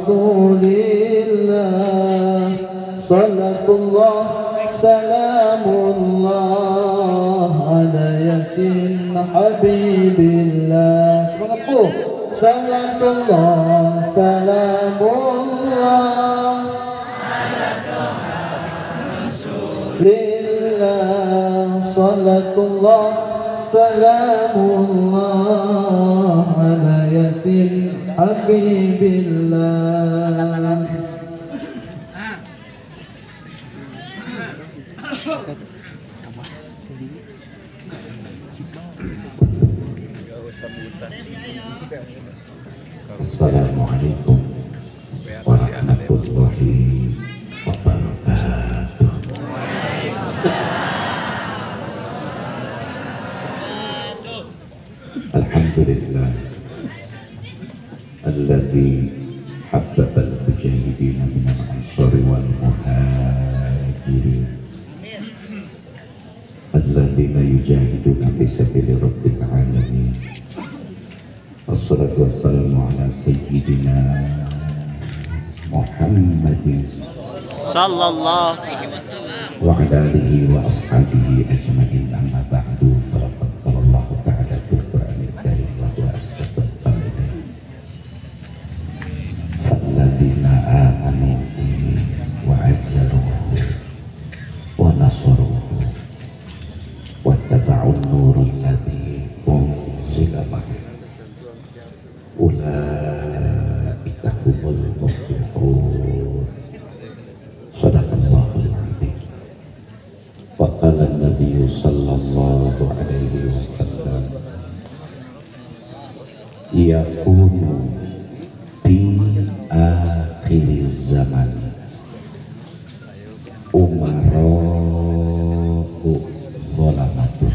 Rasulillah, salatullah salamullah ala yasin habibillah. Semangat Bu. Salatullah salamullah lillah, salatullah salamullah ala yasin habibillah. Assalamualaikum warahmatullahi wabarakatuh. Alhamdulillah alladzi habbaba al-mujahidin min al-ansari wal muhajirin alladzina yujahiduna fi sabili rabbil alamin. Wassalatu wassalamu ala sayyidina Muhammadin sallallahu alaihi wasallam wa ala alihi wa ashabihi ajma'in, amma ba'du. Faqad qala Allah ta'ala fil Qur'anil Karim wa huwa asdaqul qa'ilin falladzina amanu wa azzaruhu wa nasaruhu wattaba'un nurul ladzi unzila ma'ahu ulaika humul muflihun. Shadaqallahul azim. Wa qala an-nabiy sallallahu alaihi wasallam yakunu di akhiriz zaman umara'u zalamatun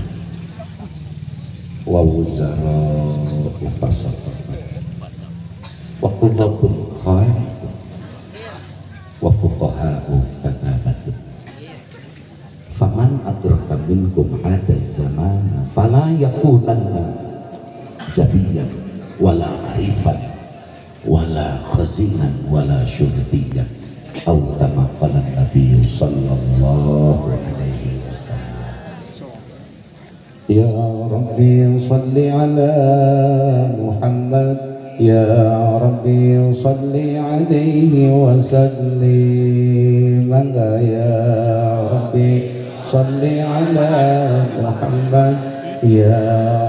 wa wuzara'u fasaqatun wa qudhatun khair wa fuqaha'u katabatun. Faman adraka minkum hada zamana fala yakulanna zabiyan wala arifan wala khazinan wala syurtiyan atau kama qala Nabi sallallahu alaihi wasallam. Ya Rabbi salli ala Muhammad, ya Rabbi salli alaihi wa sallim. Ya Rabbi salli ala Muhammad, ya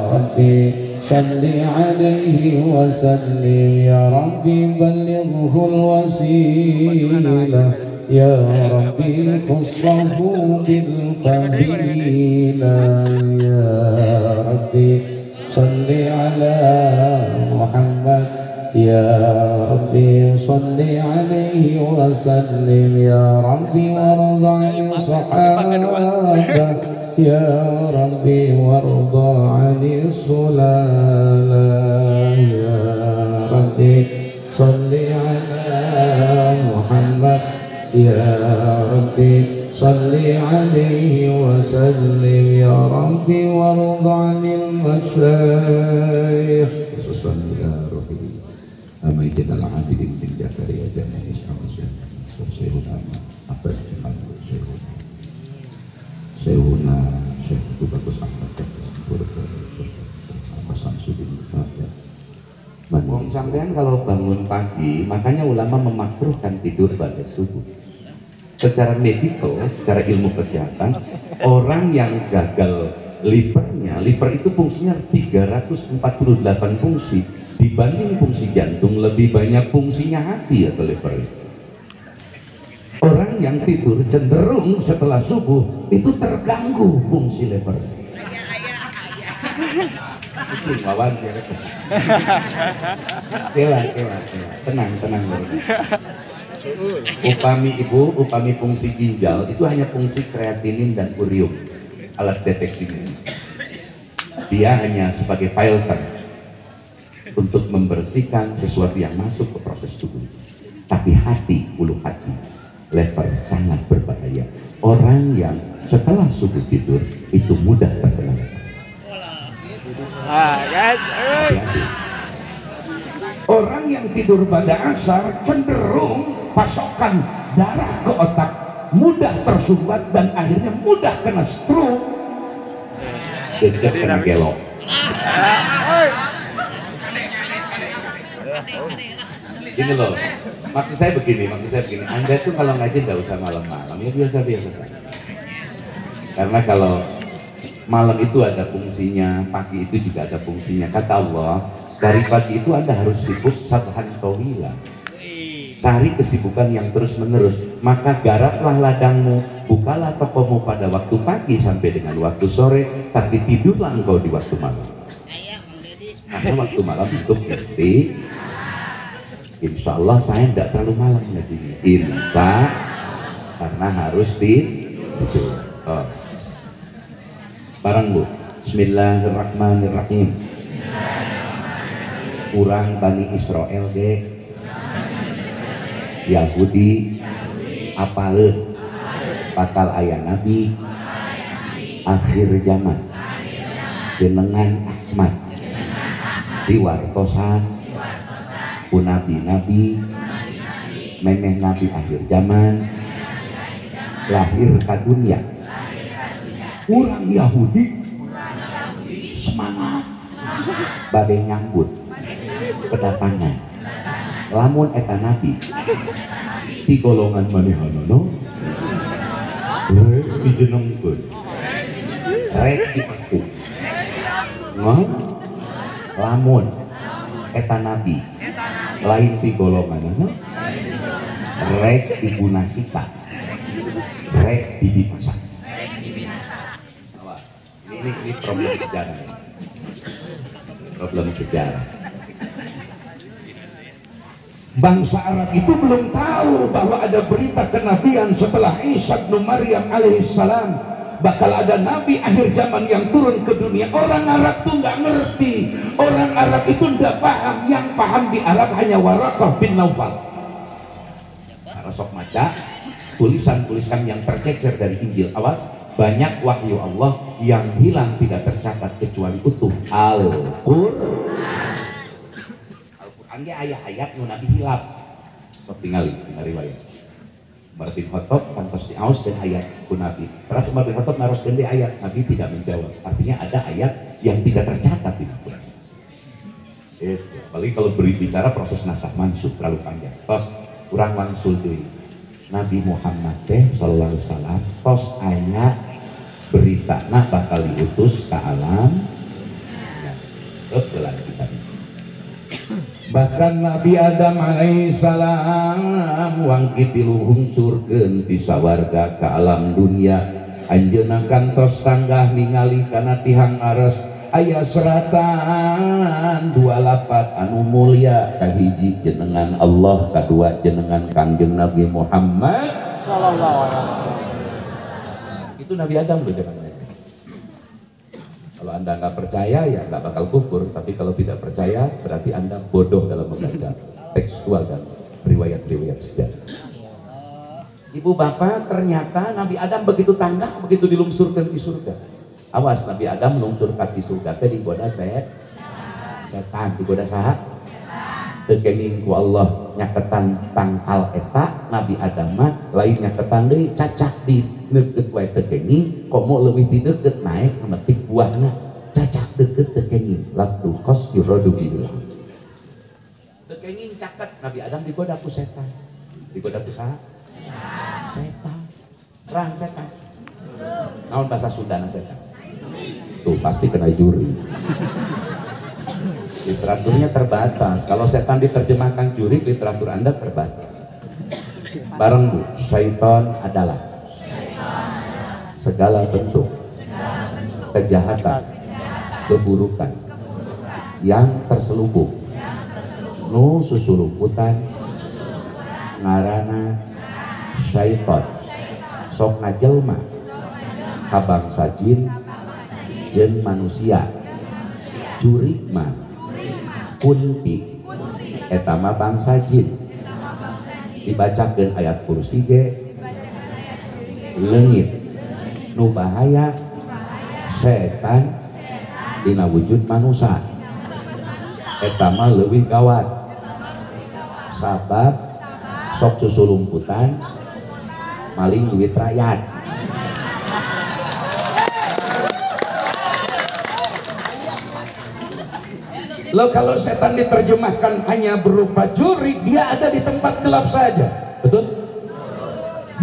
Rabbi salli alaihi wa sallim. Ya Rabbi ballighul wasilah, ya Rabbi khussahu bil fadilah. Ya Rabbi salli ala Muhammad, ya Rabbi salli alaihi wa sallim. Ya Rabbi warda 'ani sahabah, ya Rabbi warda 'ani sulalah. Ya Rabbi salli ala Muhammad, ya Rabbi salli alaihi wa sallim. Ya Rabbi warda 'anil masyayikh khususan ila rohi amaidin al-abidin bin Jakaria dan Syekhuna Abbas Jamal Syekhuna Syekh Abu Bagus Ahmad Wong sampean kalau bangun pagi, makanya ulama memakruhkan tidur pada subuh. Secara medikal, secara ilmu kesehatan, orang yang gagal livernya, liver itu fungsinya 348 fungsi, dibanding fungsi jantung lebih banyak fungsinya hati atau liver. Orang yang tidur cenderung setelah subuh itu terganggu fungsi liver. Kucing lawan sih. Tenang. Upami fungsi ginjal itu hanya fungsi kreatinin dan urium, alat deteksi medis. Dia hanya sebagai filter untuk membersihkan sesuatu yang masuk ke proses tubuh. Tapi hati, ulu hati, lever sangat berbahaya. Orang yang setelah subuh tidur itu mudah terkena lever. Hati-hati. Orang yang tidur pada asar cenderung pasokan darah ke otak mudah tersumbat dan akhirnya mudah kena stroke, dekat kena gelok. Ini loh, maksud saya begini, Anda tuh kalau ngaji nggak usah malam-malam, ya biasa-biasa saja. Karena kalau malam itu ada fungsinya, pagi itu juga ada fungsinya. Kata Allah, dari pagi itu Anda harus sibuk sabhan tawilah. Cari kesibukan yang terus menerus. Maka garaplah ladangmu, bukalah tokomu pada waktu pagi sampai dengan waktu sore, tapi tidurlah engkau di waktu malam. Karena waktu malam untuk Insya Allah saya tidak terlalu malam ngajinya. Karena harus tidur. Oh. Barang Bu. Bismillahirrahmanirrahim. Urang Bani Israel ge Yahudi apaleun bakal aya nabi akhir zaman jenengan Ahmad diwartosan ku nabi-nabi memeh nabi akhir zaman lahir ke dunia. Urang Yahudi semangat badai nyambut kedatangan lamun eta nabi di golongan manehana rek dijenengkeun rek diaku lamun eta nabi lain di golongan rek digunasika rek dibinasak. Ini problem sejarah. Problem sejarah. Bangsa Arab itu belum tahu bahwa ada berita kenabian setelah Isa bin Maryam alaihissalam bakal ada nabi akhir zaman yang turun ke dunia. Orang Arab tuh nggak ngerti. Orang Arab itu nggak paham. Yang paham di Arab hanya Waraqah bin Naufal. Karena sok maca tulisan-tulisan yang tercecer dari Injil. Awas, banyak wahyu Allah yang hilang tidak tercatat kecuali utuh Al-Qur'an. Al-Qur'an ge ayat-ayat nu nabi hilap. Sok tingali riwayat. Martin Khotob kantos diaos dan ayat ku nabi. Terus Martin Khotob naros gende ayat, nabi tidak menjawab. Artinya ada ayat yang tidak tercatat di Al-Qur'an. Itu, apalagi kalau berbicara proses nasakh mansukh terlalu panjang. Tos kurang wangsul deui. Nabi Muhammad sallallahu alaihi wasallam tos aya berita bakal diutus ke alam kita. Bahkan Nabi Adam alaihi salam wangki diluhung surgeun ti sawarga ke alam dunia anjeunna kantos tanggah ningali kana tihang ares aya seratan 28 anu mulia kahiji jenengan Allah kadua jenengan Kangjeng Nabi Muhammad sallallahu alaihi wasallam. Itu Nabi Adam loh jangan. Kalau Anda nggak percaya ya nggak bakal kufur, tapi kalau tidak percaya berarti Anda bodoh dalam membaca tekstual dan riwayat-riwayat sejarah. Ibu bapak, ternyata Nabi Adam begitu tangga begitu dilungsurkan di surga. Awas, Nabi Adam melungsur kaki surga teh digoda setan, digoda saha? Teu kenging ku Allah nyaketan tangkal eta Nabi Adam mah lain nyaketan deui cacak di neukeut wae teu kenging, komo leuwih ti deukeut naik memetik buahna. Cacak deukeut teu kenging, labdu khos yuradu bihi. Teu kenging caket Nabi Adam digoda ku setan. Digoda ku saha? Setan. Perang setan. Naon bahasa Sundana setan? Tuh pasti kena juri. Literaturnya terbatas. Kalau setan diterjemahkan juri, literatur Anda terbatas. Bareng Bu, syaitan adalah segala bentuk kejahatan, keburukan yang terselubung nu susuruputan ngarana syaitan sok ngajelma ka bangsa jin jeung manusia jurig mah kunti eta mah bangsa jin dibacakeun ayat kursi ge leungit nu bahaya setan dina wujud manusia eta mah leuwih gawat sabab sok susulumputan maling duit rakyat. Lo kalau setan diterjemahkan hanya berupa juri, dia ada di tempat gelap saja, betul?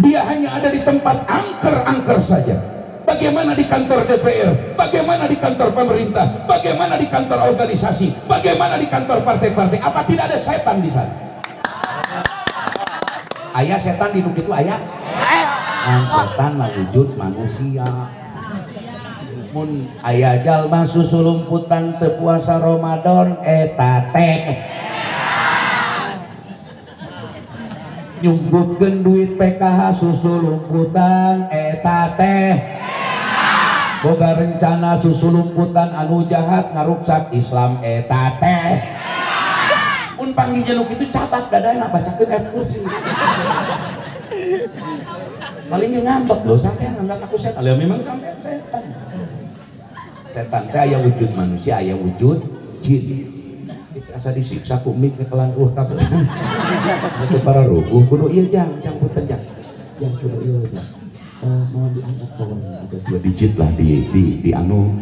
Dia hanya ada di tempat angker-angker saja. Bagaimana di kantor DPR, bagaimana di kantor pemerintah, bagaimana di kantor organisasi, bagaimana di kantor partai-partai, apa tidak ada setan di sana? Ayah setan di bukit itu ayah? Setan lah wujud manusia. Mun aya jalma susulumputan teu puasa Ramadan eta teh nyumbutkeun duit PKH susulumputan eta teh boga rencana susulumputan anu jahat ngaruksak Islam eta teh mun panggih jeluk itu cabak dadana bacakeun ayat kursi paling ngambek loh sampean anggap aku setan. Lah memang sampean setan. Setan teh aya wujud manusia, aya wujud jin. Asa disiksa ku mik kekelan kabeh. Itu para rubuh kudu ieu jang punten jang. Jang kudu ieu jang. Mohon diangkat kawan ada 2 digit lah di anu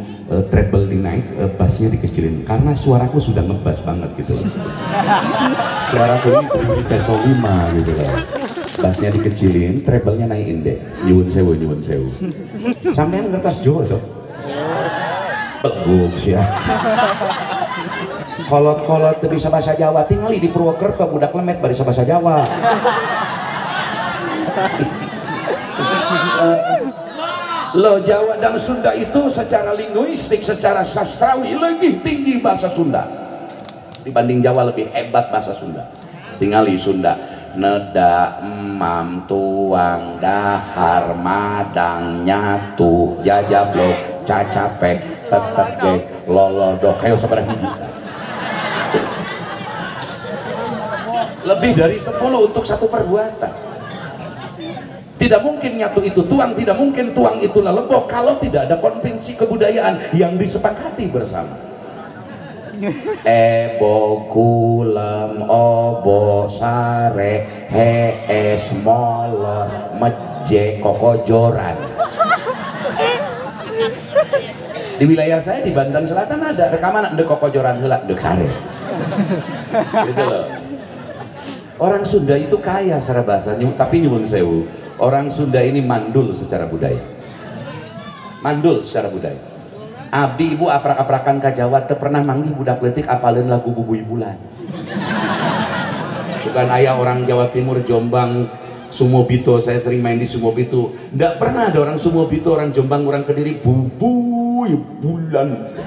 treble dinaik, bassnya dikecilin karena suaraku sudah ngebas banget gitu. Suaraku ini di Teso 5 gitu kan. Bassnya dikecilin, treble-nya naikin deh. Nyuwun sewu. Sampean kertas Jawa tuh. Beguk sih ya. Kolot-kolot bisa bahasa Jawa tingali di Purwokerto budak lemet bari bahasa Jawa. Lo Jawa dan Sunda itu secara linguistik, secara sastrawi lebih tinggi bahasa Sunda dibanding Jawa, lebih hebat bahasa Sunda. Tingali Sunda neda emam tuang dahar madang nyatu jajablok cacapek tetegek lolodok kayak seberang hiji lebih dari 10 untuk satu perbuatan. Tidak mungkin nyatu itu tuang, tidak mungkin tuang itu lelebok kalau tidak ada konvensi kebudayaan yang disepakati bersama. Ebo kulem obo sare hees molor meje kokojoran. Di wilayah saya di Banten Selatan ada rekaman ndek kokojoran heula ndek sare. Gitu loh. Orang Sunda itu kaya secara bahasa, tapi nyuwun sewu, orang Sunda ini mandul secara budaya. Mandul secara budaya. Abdi ibu aprak-aprakan ka Jawa teu pernah manggih budak leutik apaleun lagu Bubui Bulan. Sugan aya orang Jawa Timur Jombang Sumobito, saya sering main di Sumobito. Nggak pernah ada orang Sumobito, orang Jombang, orang Kediri Bubui Bulan.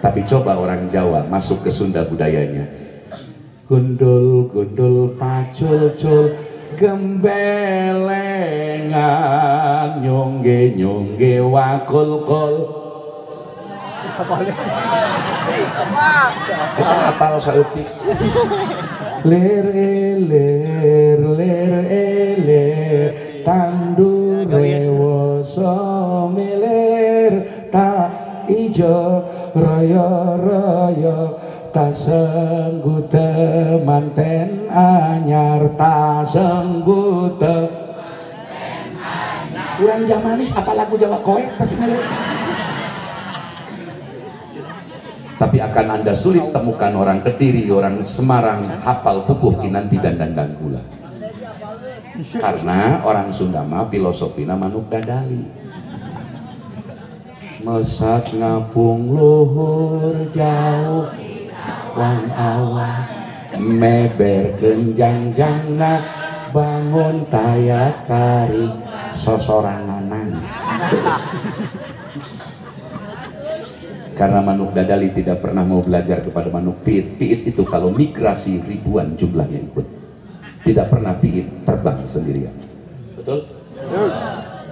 Tapi coba orang Jawa masuk ke Sunda budayanya. Gondol-gondol pacul-cul gembelengan nyongge-nyongge wakul-kul. Kita hafal sautik. Ler eler tandure woso miler ta ijo royo ta senggu manten anyar ta senggu urang jamanis apa lagu Jawa koek pasti ngeliat. Tapi akan Anda sulit temukan orang Kediri, orang Semarang hafal pupuh kinanti dan dandang gula. Karena orang Sunda mah filosofina manuk dadali. Mesat ngapung luhur jauh wang awan meber kenjang-jangna bangun tayak kari sosoranganan. Karena manuk dadali tidak pernah mau belajar kepada manuk piit. Piit itu kalau migrasi ribuan jumlahnya ikut. Tidak pernah piit terbang sendirian. Betul?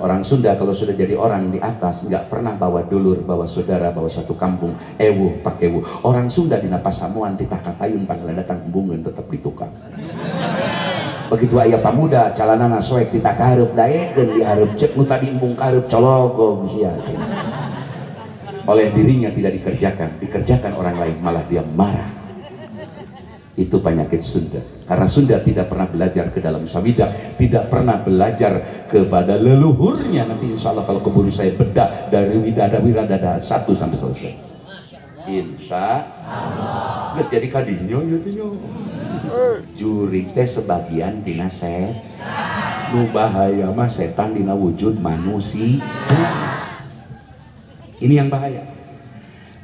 Orang Sunda kalau sudah jadi orang di atas nggak pernah bawa dulur, bawa saudara, bawa satu kampung. Ewu pakai ewu. Orang Sunda di Napas Samuan titah kapayun panggilan datang embungan tetap di tukang. Begitu ayah pamuda calanana soek titah kahareup daekeun dihareup cek nu tadi embung kahareup cologog sia. Oleh dirinya tidak dikerjakan orang lain malah dia marah. Itu penyakit Sunda. Karena Sunda tidak pernah belajar ke dalam sawidak, tidak pernah belajar kepada leluhurnya. Nanti insya Allah kalau keburu saya bedah dari wiradada 1 sampai selesai. Insya Allah. Terus jadi kadinya ya tuh. Juring teh sebagian tina set. Nu bahaya mah setan dina wujud manusia. Ini yang bahaya.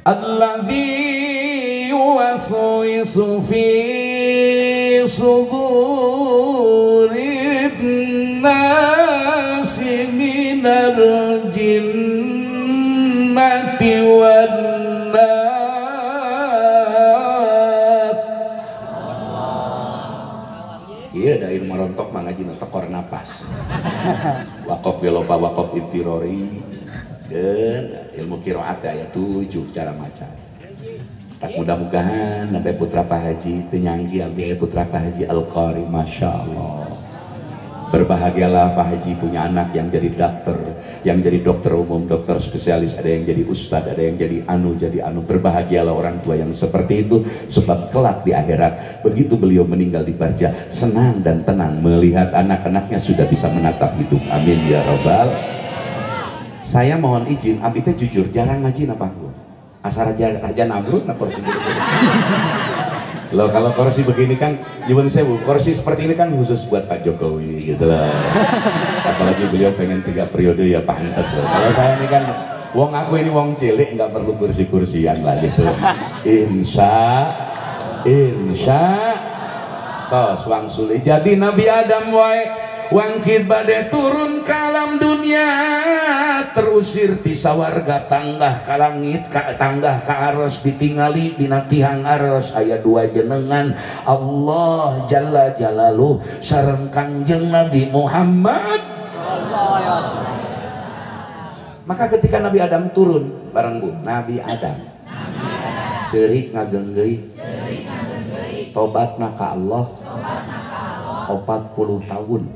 Alladzi yuwaswisu fi sudurin nasi minal jinnati wan nas. Iya da ilmu merontok mangajina tekor napas. Waqaf loba waqaf intirori. Dan ilmu qiraat ayat 7 cara maca. Tak mudah-mudahan sampai putra Pak Haji tenyanggi abdi putra Pak Haji Al-Qari, Masya Allah. Berbahagialah Pak Haji punya anak yang jadi dokter, yang jadi dokter umum, dokter spesialis, ada yang jadi ustadz, ada yang jadi anu. Berbahagialah orang tua yang seperti itu, sebab kelak di akhirat begitu beliau meninggal di barja, senang dan tenang melihat anak-anaknya sudah bisa menatap hidup. Amin ya Rabbal. Saya mohon izin, abdi teh jujur jarang ngaji napa aku. Asal raja Namrud napa kursi begini. Loh kalau kursi begini kan nyuwun sewu, kursi seperti ini kan khusus buat Pak Jokowi gitu loh. Apalagi beliau pengen 3 periode ya pantas loh. Kalau saya ini kan wong aku ini wong cilik nggak perlu kursi-kursian lah gitu. Insya tos wang suli jadi Nabi Adam wae. Wangkid bade turun kalam dunia, terusir ti sawarga tanggah ka langit, ka tanggah ka aros, ditingali dina tihang aros aya 2 jenengan Allah Jalla Jalaluh sareng Kangjeng Nabi Muhammad. Maka ketika Nabi Adam turun bareng Bu, Nabi Adam ceurik ngageunggeui tobatna ka Allah 40 tahun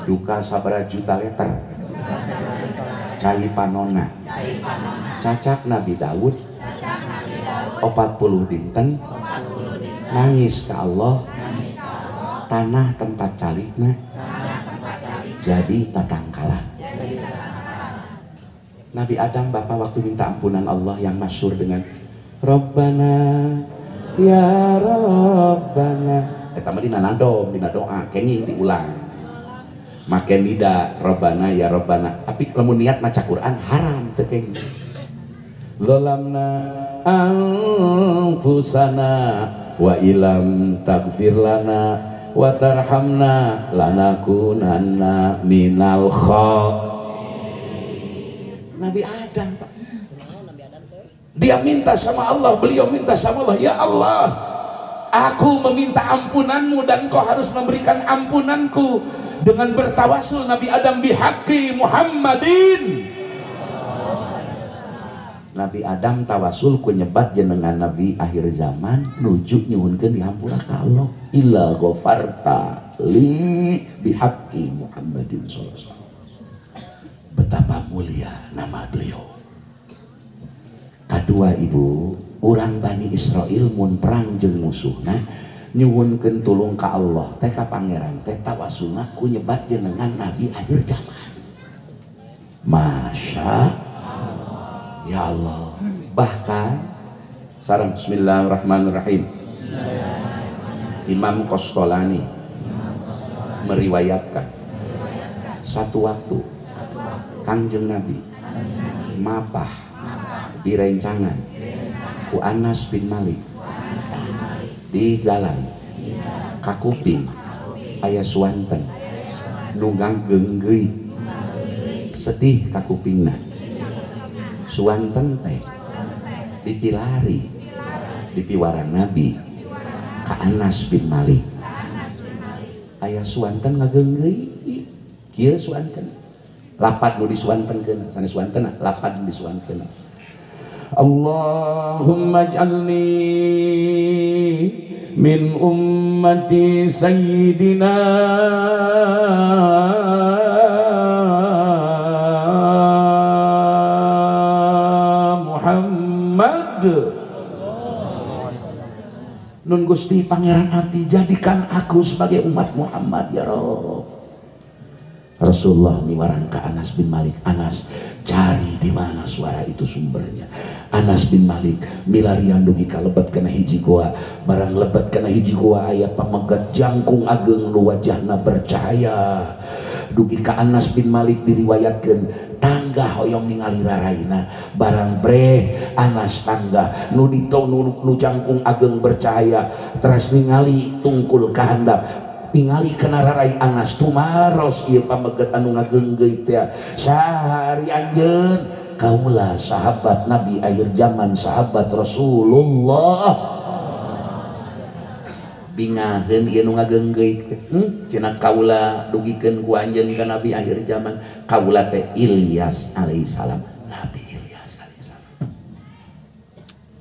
duka sabara juta liter cai panona cacak Nabi Daud 40 dinten nangis ke Allah tanah tempat calikna jadi tatangkalan. Nabi Adam Bapak waktu minta ampunan Allah yang masyhur dengan Rabbana ya Rabbana. Eta mah dina nadom, dina doa, kenging diulang. Make nida Rabbana ya Rabbana. Tapi lamun niat maca Quran haram teu kenging. Zalamna anfusana wa ilam taghfir lana wa tarhamna lanakunanna minal khasirin. Nabi Adam Pak. Dia minta sama Allah, beliau minta sama Allah, ya Allah, aku meminta ampunanmu dan kau harus memberikan ampunanku dengan bertawasul Nabi Adam bihaqqi Muhammadin. Nabi Adam tawasul ku nyebat jenengan Nabi akhir zaman nuju nyuhunkeun dihampura ka Allah illa ghafarta li bihaqqi Muhammadin sallallahu alaihi wasallam. Betapa mulia nama beliau. Kedua ibu, orang Bani Israel mun perang jeung musuhna nyuwunkeun tulung ka Allah teh ka pangeran teh tawasulna ku nyebat jenengan nabi akhir zaman. Masya Allah. Ya Allah. Bahkan sareng bismillahirrahmanirrahim. Imam Qastolani meriwayatkan satu waktu Kangjeng Nabi mapah direncangan ku Anas bin Malik di jalan kakuping aya suanten nu ngagenggeui sedih kakupingna suanten teh ditilari dipiwarang Nabi ka Anas bin Malik aya suanten ngagenggeui kieu suanten lapat nu disuantenkeun sanes suanten lapat nu disuantenkeun Allahumma ij'alni min ummati sayyidina Muhammad. Nu Nun Gusti Pangeran Abdi, jadikan aku sebagai umat Muhammad ya Rabb. Rasulullah niwarang ke Anas bin Malik, Anas cari di mana suara itu sumbernya. Anas bin Malik milarian dugi ka lebet kana hiji gua, barang lebet kana hiji gua aya pamegat jangkung ageng nu wajahna bercahaya. Dugi ka Anas bin Malik diriwayatkeun tangga hoyong ningali raraina, barang bre Anas tangga nu ditau nu jangkung ageng bercahaya teras ningali tungkul kahandap tingali kena rarai Anas tumaros ieu pameget anu ngagenggeut teh sahari anjeun kaula sahabat Nabi akhir zaman sahabat Rasulullah bingaheun ieu nu ngagenggeut teh cenah kaula dugikeun ku anjeun ka Nabi akhir zaman kaula teh Ilyas alaihissalam Nabi Ilyas alaihissalam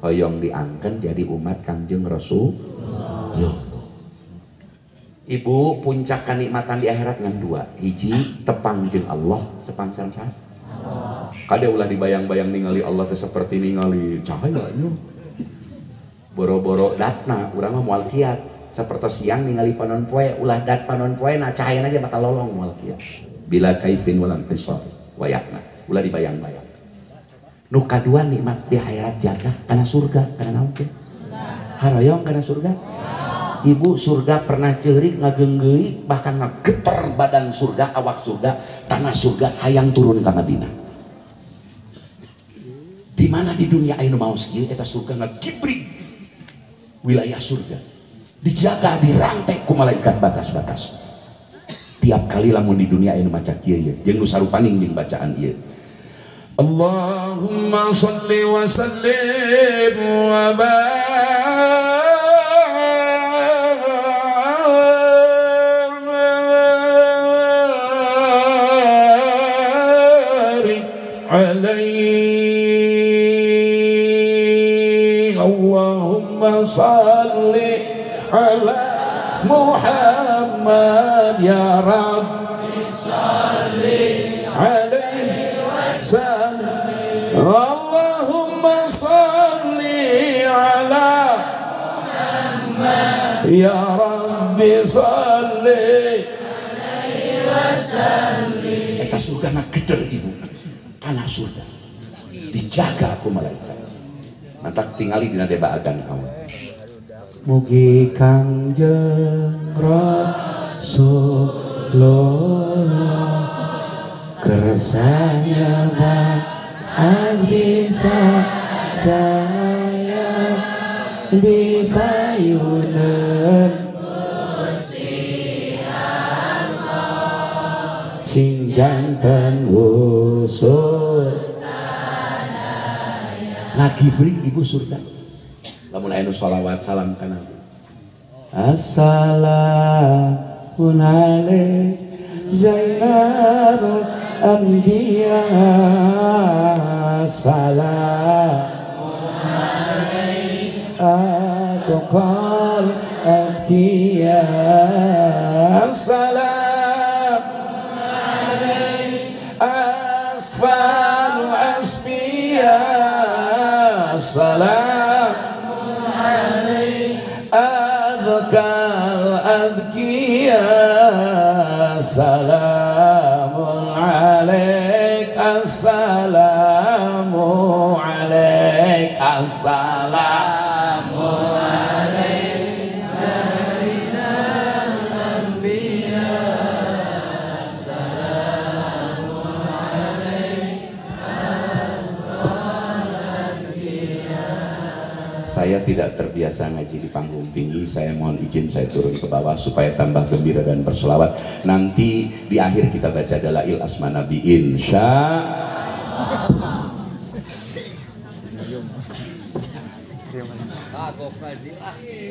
hoyong diangkeun jadi umat Kangjeng Rasulullah. Ibu puncak kenikmatan di akhirat ngan dua hiji tepang jeung Allah sepangsang saat kada ulah dibayang-bayang ningali Allah teh seperti ningali cahayanya boro-boro datna urang mah moal kiat sapertos siang ningali panon poe ulah dat panon poe na cahayana aja bakal lolong moal kiat bila kaifin walam hisab wayakna ulah dibayang-bayang. Nu kadua nikmat di akhirat jaga kana surga kana naon teh haroyong kana surga. Ibu surga pernah ceurik ngagenggeui bahkan ngageter badan surga awak surga tanah surga hayang turun ke Madinah. Di mana di dunia aya nu maos kieu eta surga ngagibrig wilayah surga dijaga dirantai ku malaikat batas-batas. Tiap kali lamun di dunia aya nu maca kieu ye jeung nu sarupaning jeung bacaan ieu Allahumma shalli wa sallim wa barik alaihi Allahumma salli ala Muhammad ya Rabbi salli alaihi wasallim Allahumma salli ala Muhammad ya Rabbi salli alaihi wasallim. Eta surga na geder ibu tanah surga dijaga ku malaikat mantak tingali dina debaagan kamu mugi Kangjeng Rasulullah kersanya abdi sadaya di payuneun Gusti Allah sing janten wusul ngagibrig ibu surga lamun aya nu sholawat salam ka Nabi assalamun alaik zainal anbiya assalamun alaik atqal atqiya assalamun alaik asfal asbiya Assalamun alaik adhkal adhkiya Assalamun alaik Assalamu alaik Assalamu alaik Zainal Anbiya Assalamun alaik Saya tidak terbiasa ngaji di panggung tinggi, saya mohon izin saya turun ke bawah supaya tambah gembira dan berselawat. Nanti di akhir kita baca Dalail Asma Nabi insya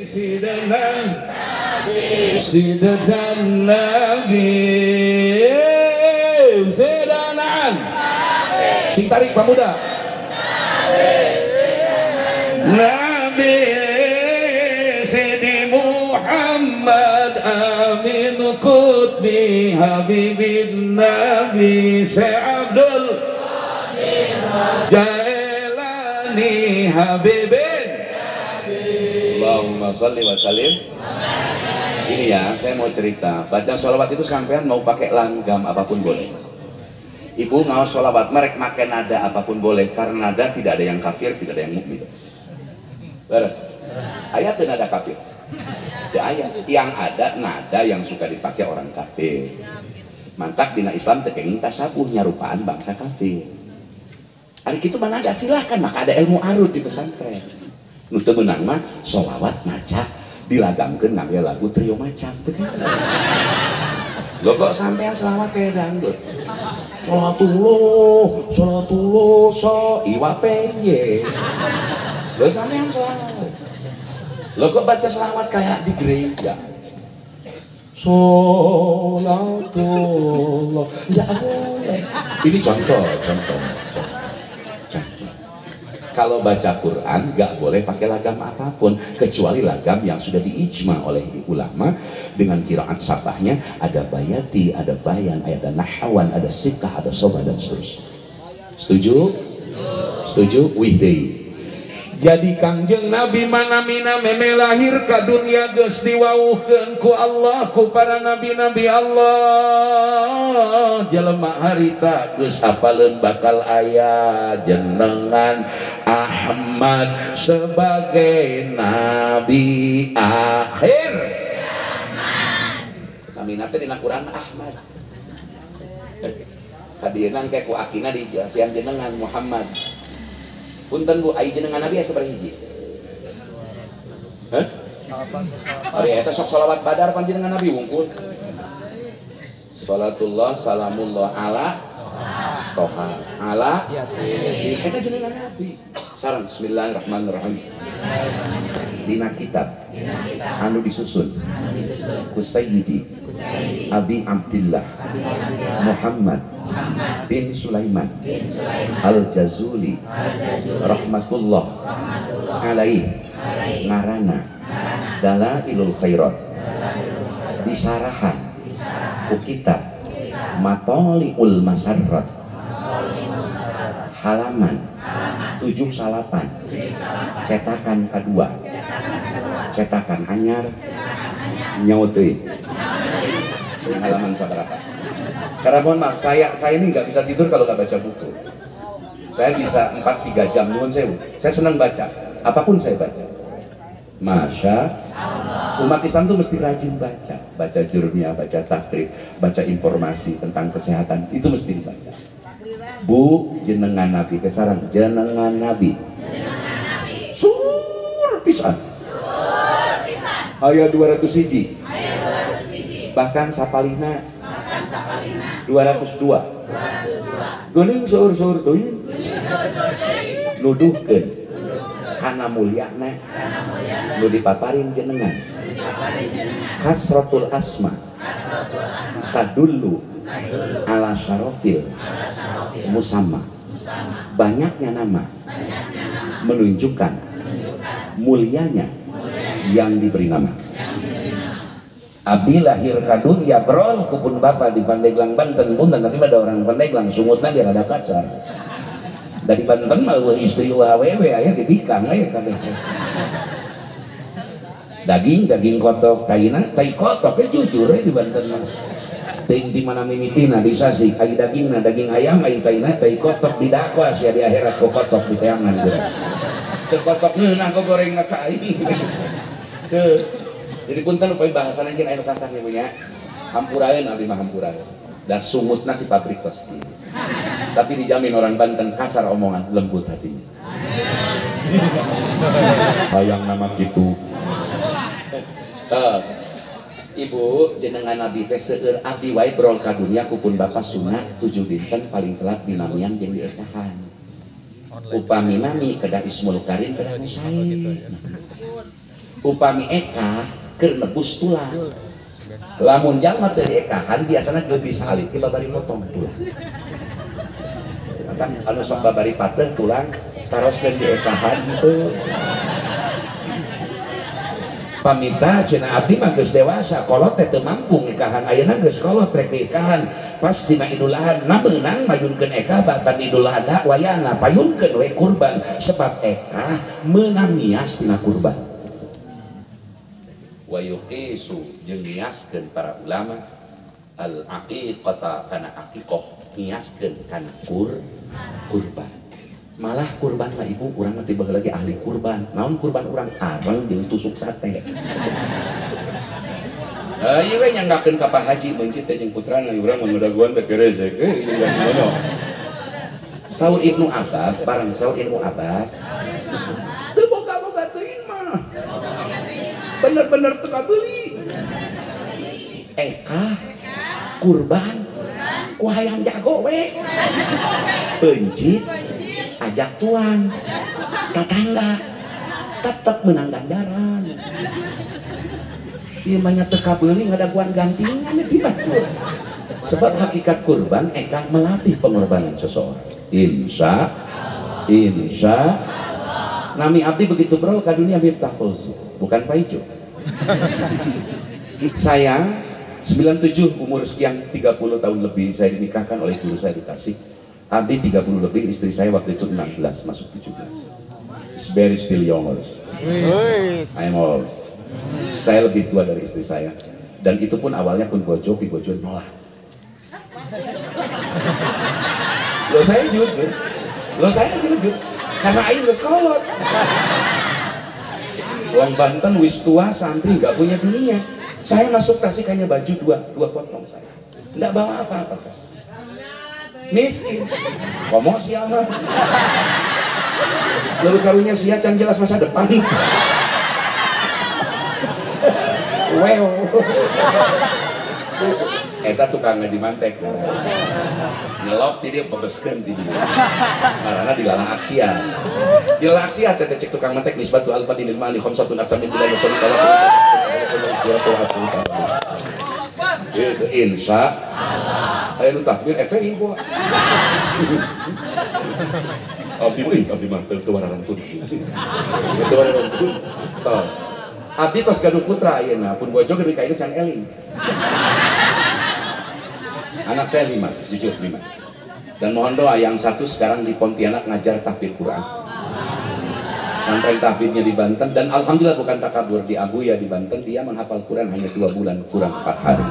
Sidanan Nabi Sidanan sing tarik pemuda Nabi Sidi Muhammad Amin Qutbi Habibin Nabi Syabdul Jailani Habibin Allahumma Allahumma sholli wa sallim. Ini ya, saya mau cerita. Baca sholawat itu sampean mau pakai langgam apapun boleh. Ibu ngau sholawat merek make nada apapun boleh, karena nada tidak ada yang kafir, tidak ada yang mukmin. Beres. Ayat dan nada kafir. Tidak ayat. Yang ada nada yang suka dipakai orang kafir. Mantap dina Islam tekenging tasabuh nyarupaan bangsa kafir. Hari itu mana ada silahkan, maka ada ilmu arud di pesantren. Nu teu meunang mah sholawat maca dilagamkeun ngangge lagu trio macam teu kan. Lo kok sampean selawat kayak dangdut. Sholatullah so iwa peye. Lo sampean selawat. Lo kok baca selawat kayak di gereja. Sholatullah. Enggak boleh. Ini contoh. Kalau baca Quran nggak boleh pakai lagam apapun kecuali lagam yang sudah diijma oleh ulama dengan qiraat sabahnya, ada bayati, ada bayan, ada nahawan, ada sikah, ada sobah dan seterusnya. Setuju? Wihdei. Jadi Kangjeng Nabi manamina meme lahir ka dunia geus diwauhkeun ku Allah ku para nabi-nabi Allah. Jelema harita geus apaleun bakal aya jenengan Ahmad sebagai nabi akhir. Namina teh dina Quran Ahmad. Kadieuna engke ku akina dijelasan jenengan Muhammad. Punten Bu, ai jenengan Nabi asa berhiji? Hah? Ari eta sok sholawat badar panjenengan Nabi wungkul. Salatullah salamullah ala Toha ala Yasin. Eta jenengan Nabi. Sareng bismillahirrahmanirrahim. Dina kitab anu disusun ku Sayyidi Abi Abdillah Muhammad bin Sulaiman Al-Jazuli rahmatullah alaihi ngarana Dalailul Khairat disarahan ku kitab Matoli'ul Masarrat halaman 78 cetakan kedua cetakan anyar nyauteuy halaman sabaraha. Karena mohon maaf, saya ini nggak bisa tidur kalau nggak baca buku. Saya bisa 4-3 jam, nuwun sewu. Saya senang baca, apapun saya baca. Masya Allah. Umat Islam tuh mesti rajin baca. Baca jurnia, baca takrib, baca informasi tentang kesehatan, itu mesti dibaca. Bu, jenengan Nabi, kesarang jenengan Nabi. Sur pisan. Ayat 200 hiji. Bahkan sapalina 202 geuning seueur-seueur teuing nuduhkeun kana mulyana nu dipaparin jenengan kasratul asma tadullu ala syarafil musamma. Banyaknya nama menunjukkan mulianya yang diberi nama. Abdi lahir ka dunya brol kupun bapak di Pandeglang Banten punten, tapi ada orang Pandeglang sumutna ge rada kacar. Da di Banten mah istri awewe aya di bikang aya kabeh. Daging kotok taina tai kotok jujur di Banten mah. Teuing ti mana mimitina di Sasik ai dagingna daging ayam ai taina tai kotok di dakwa sia di akhirat ko kotok di teangan teh. Cek kotok neunah go gorengna ka aing. Jadi punten upaya bahasa nanti air kasarnya punya hampurain abdi mah hampurain dan sumutna di pabrik pasti, tapi dijamin orang Banten kasar omongan lembut hatinya. Hayang nama gitu. Terus Ibu jenengan Nabi teh seueur abdi wae brol ka dunya kupun bapak sunat 7 dinten paling telat dinamian jeung dietahan. Upami nami kedah Ismul Karim kedah Musaid. Upami eka keur nebus tulang. Lamun jalma teu diekahan biasana geubis alit ti babari potong tulang. Anu sok babari pateuh tulang taroskeun diekahan henteu. Pamita cenah abdi mah geus dewasa, kolot teh teu mampu nikahan. Ayeuna geus kolot rek nikahan. Pas dina Idul Adha meunang mayunkeun eka batan Idul Adha wayana payunkeun we kurban sebab eka meunang nias dina kurban. wa yuqisu jeung niaskeun para ulama al aqiqata kana aqiqah niaskeun kana kurban. Malah kurban mah ibu urang mah tiba lagi ahli kurban. Naon kurban urang areng jeung tusuk sate. Ieu we nyanggakeun ka Pak Haji mencit teh jeung putrana urang mah ngadaguan teh keresek. Saur Ibnu Abbas, barang saur Ibnu Abbas. Teu boga-boga teuing mah. Bener-bener teu kabeuli. Eka kurban ku hayam jago we. Pencit ajak tuang tetangga tetep menang ganjaran. Ieu mah nya teu kabeuli ngadaguan gantingan ti batur. Sebab hakikat kurban eka melatih pengorbanan seseorang. Insya Nami abdi begitu bro ke dunia Miftah Fauzi bukan Pak Ijo. Saya 97 umur sekian 30 tahun lebih saya dinikahkan oleh guru saya di Tasik. Abdi 30 lebih, istri saya waktu itu 16 masuk 17. It's very still young. I'm old. Saya lebih tua dari istri saya dan itu pun awalnya pun bojo nolak. Lo saya jujur karena aing geus kolot. Wong Banten wis tua santri gak punya dunia. Saya masuk Tasik hanya baju dua potong saya. Nggak bawa apa-apa saya. Miskin. Komo siapa? Lalu karunya sia can jelas masa depan. Wow. Eta tukang ngaji mantek nyelok ti dia pebeskeun ti dia karena dilalah aksian teh cek tukang mantek nisbatu alfa dinil mani khamsatun aqsamin bila nasul taala itu insya Allah anu takbir EPI gua abdi mah teu wararantun tos abdi tos gaduh putra ayeuna pun bojo gaduh ka ieu can eling. Anak saya 5, jujur 5. Dan mohon doa yang satu sekarang di Pontianak ngajar tahfidz Quran. Pesantren tahfidznya di Banten dan alhamdulillah bukan takabur di Abuya di Banten dia menghafal Quran hanya 2 bulan kurang 4 hari.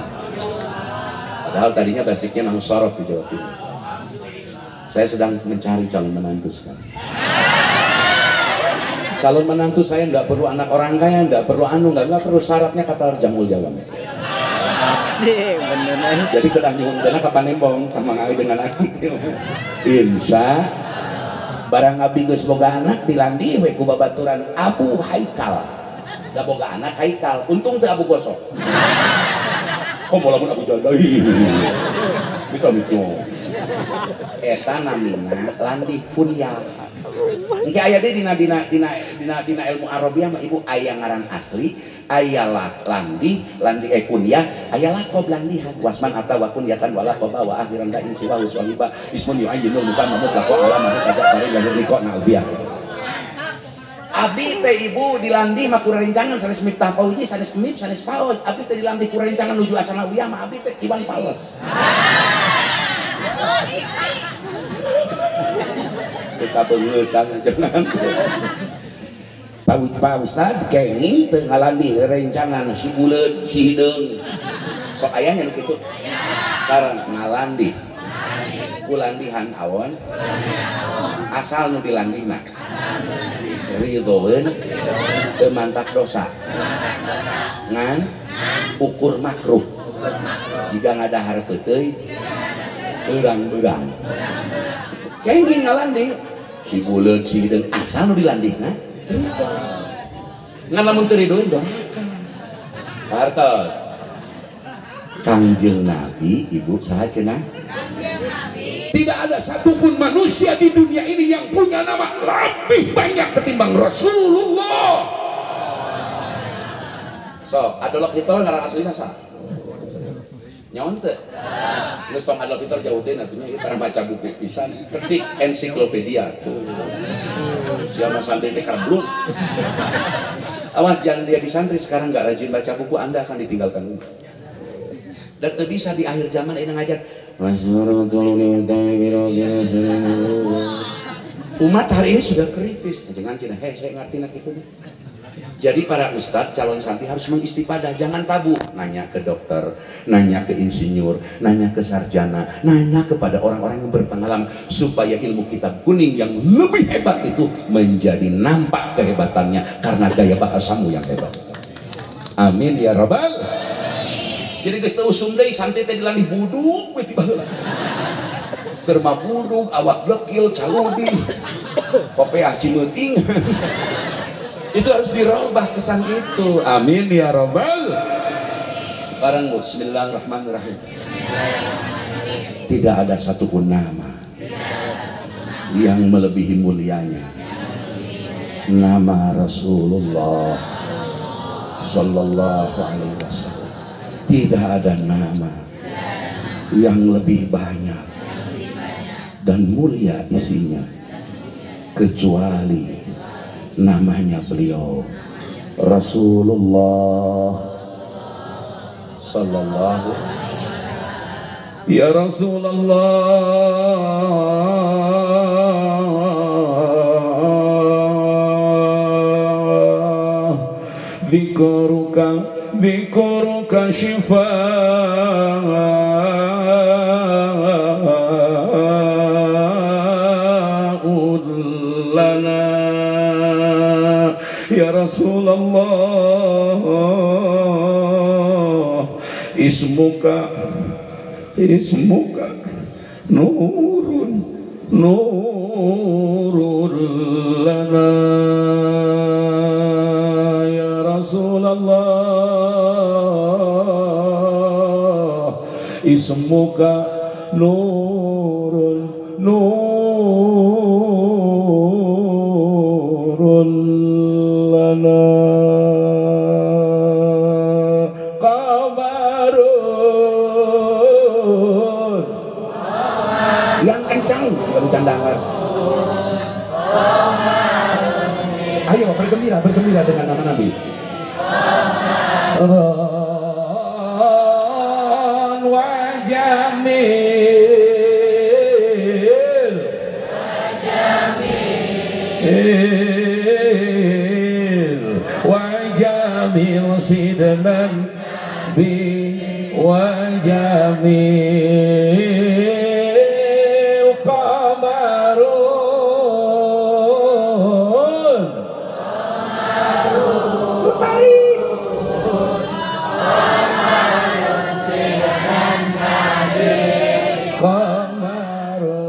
Padahal tadinya basicnya nang sorot di Jawa Timur. Saya sedang mencari calon menantu sekarang. Calon menantu saya nggak perlu anak orang kaya, nggak perlu nggak perlu syaratnya kata Jamul Jalam. Asik bener. Jadi kedah nyuhun dana ka Panembong sama ngawe dengan aki. Insya barang abdi geus boga anak dilandi we ku babaturan Abu Haikal. Da boga anak Haikal, untung teu Abu Gosok. Komo lamun Abu Janda. Mikro. Eta namina landi kunyah. Engke aya deui dina ilmu Arabiah mah ibu aya ngaran asli, aya landi kunyah, aya laqab landihan. Wasman atawa kunyatan wala qaba wa akhiran da insi wa uswahiba ismun yu'ayyinu musamma mutlaq wa alamat kajak kari lahir liqa'na albiyah. Abdi teh ibu dilandi mah kurerencangan sanes Miftah Fauzi sanes Mif sanes Paoj. Abdi teh dilandi kurerencangan nuju asana uyah mah abdi teh Iwan Fals. Kita bengeutang jangan. Pak Ustad kenging teu ngalandi rencangan si buleud si hideung. Sok aya nya nu kitu. Sareng ngalandi. Kulandihan awon. Asal nu dilandina. Ridhoeun teu mantak dosa. Ngan ukur makruh. Jika ngadahar peuteui beurang-beurang. Kenging ngalandi. Si buleud si hideung asal nu dilandihna ngan lamun teu ridhoeun doraka. Hartos Kangjeng Nabi ibu saha cenah? Kangjeng Nabi tidak ada satupun manusia di dunia ini yang punya nama lebih banyak ketimbang Rasulullah. So Adolf Hitler ngaran aslina saha? Nyaon teu? Geus tong Adolf Hitler jauh teh atunya ieu karena baca buku pisan, ketik ensiklopedia tuh. Siapa santri teh karblung. Awas jangan dia di santri sekarang enggak rajin baca buku Anda akan ditinggalkan umat. Dan teu bisa di akhir zaman ini ngajar umat hari ini sudah kritis. Jangan cina, saya ngerti nak itu nih. Jadi para ustadz calon santri harus mengistifadah, jangan tabu. Nanya ke dokter, nanya ke insinyur, nanya ke sarjana, nanya kepada orang-orang yang berpengalaman supaya ilmu kitab kuning yang lebih hebat itu menjadi nampak kehebatannya karena gaya bahasamu yang hebat. Amin ya rabbal. Jadi geus teu usum deui santri teh dilalih buduk we ti baheula. Keur buduk awak lekil caludi. Kopeah cimeuting. Itu harus dirubah kesan itu. Amin ya rabbal. Barang bismillahirrahmanirrahim. Tidak ada satupun nama yang melebihi mulianya nama Rasulullah sallallahu alaihi wasallam. Tidak ada nama yang lebih banyak dan mulia isinya kecuali namanya beliau Rasulullah sallallahu. Ya Rasulullah, dzikruka syifaa'un lana. Ya Rasulullah, ismuka nurun lana. Ya Rasulullah, ismuka nurun lana. Qamarun yang kencang, bukan bercandaan. Ayo bergembira dengan nama Nabi. Ron wa jamil wa jamil sidnan bi wa jamil qamarun Lutari qamarun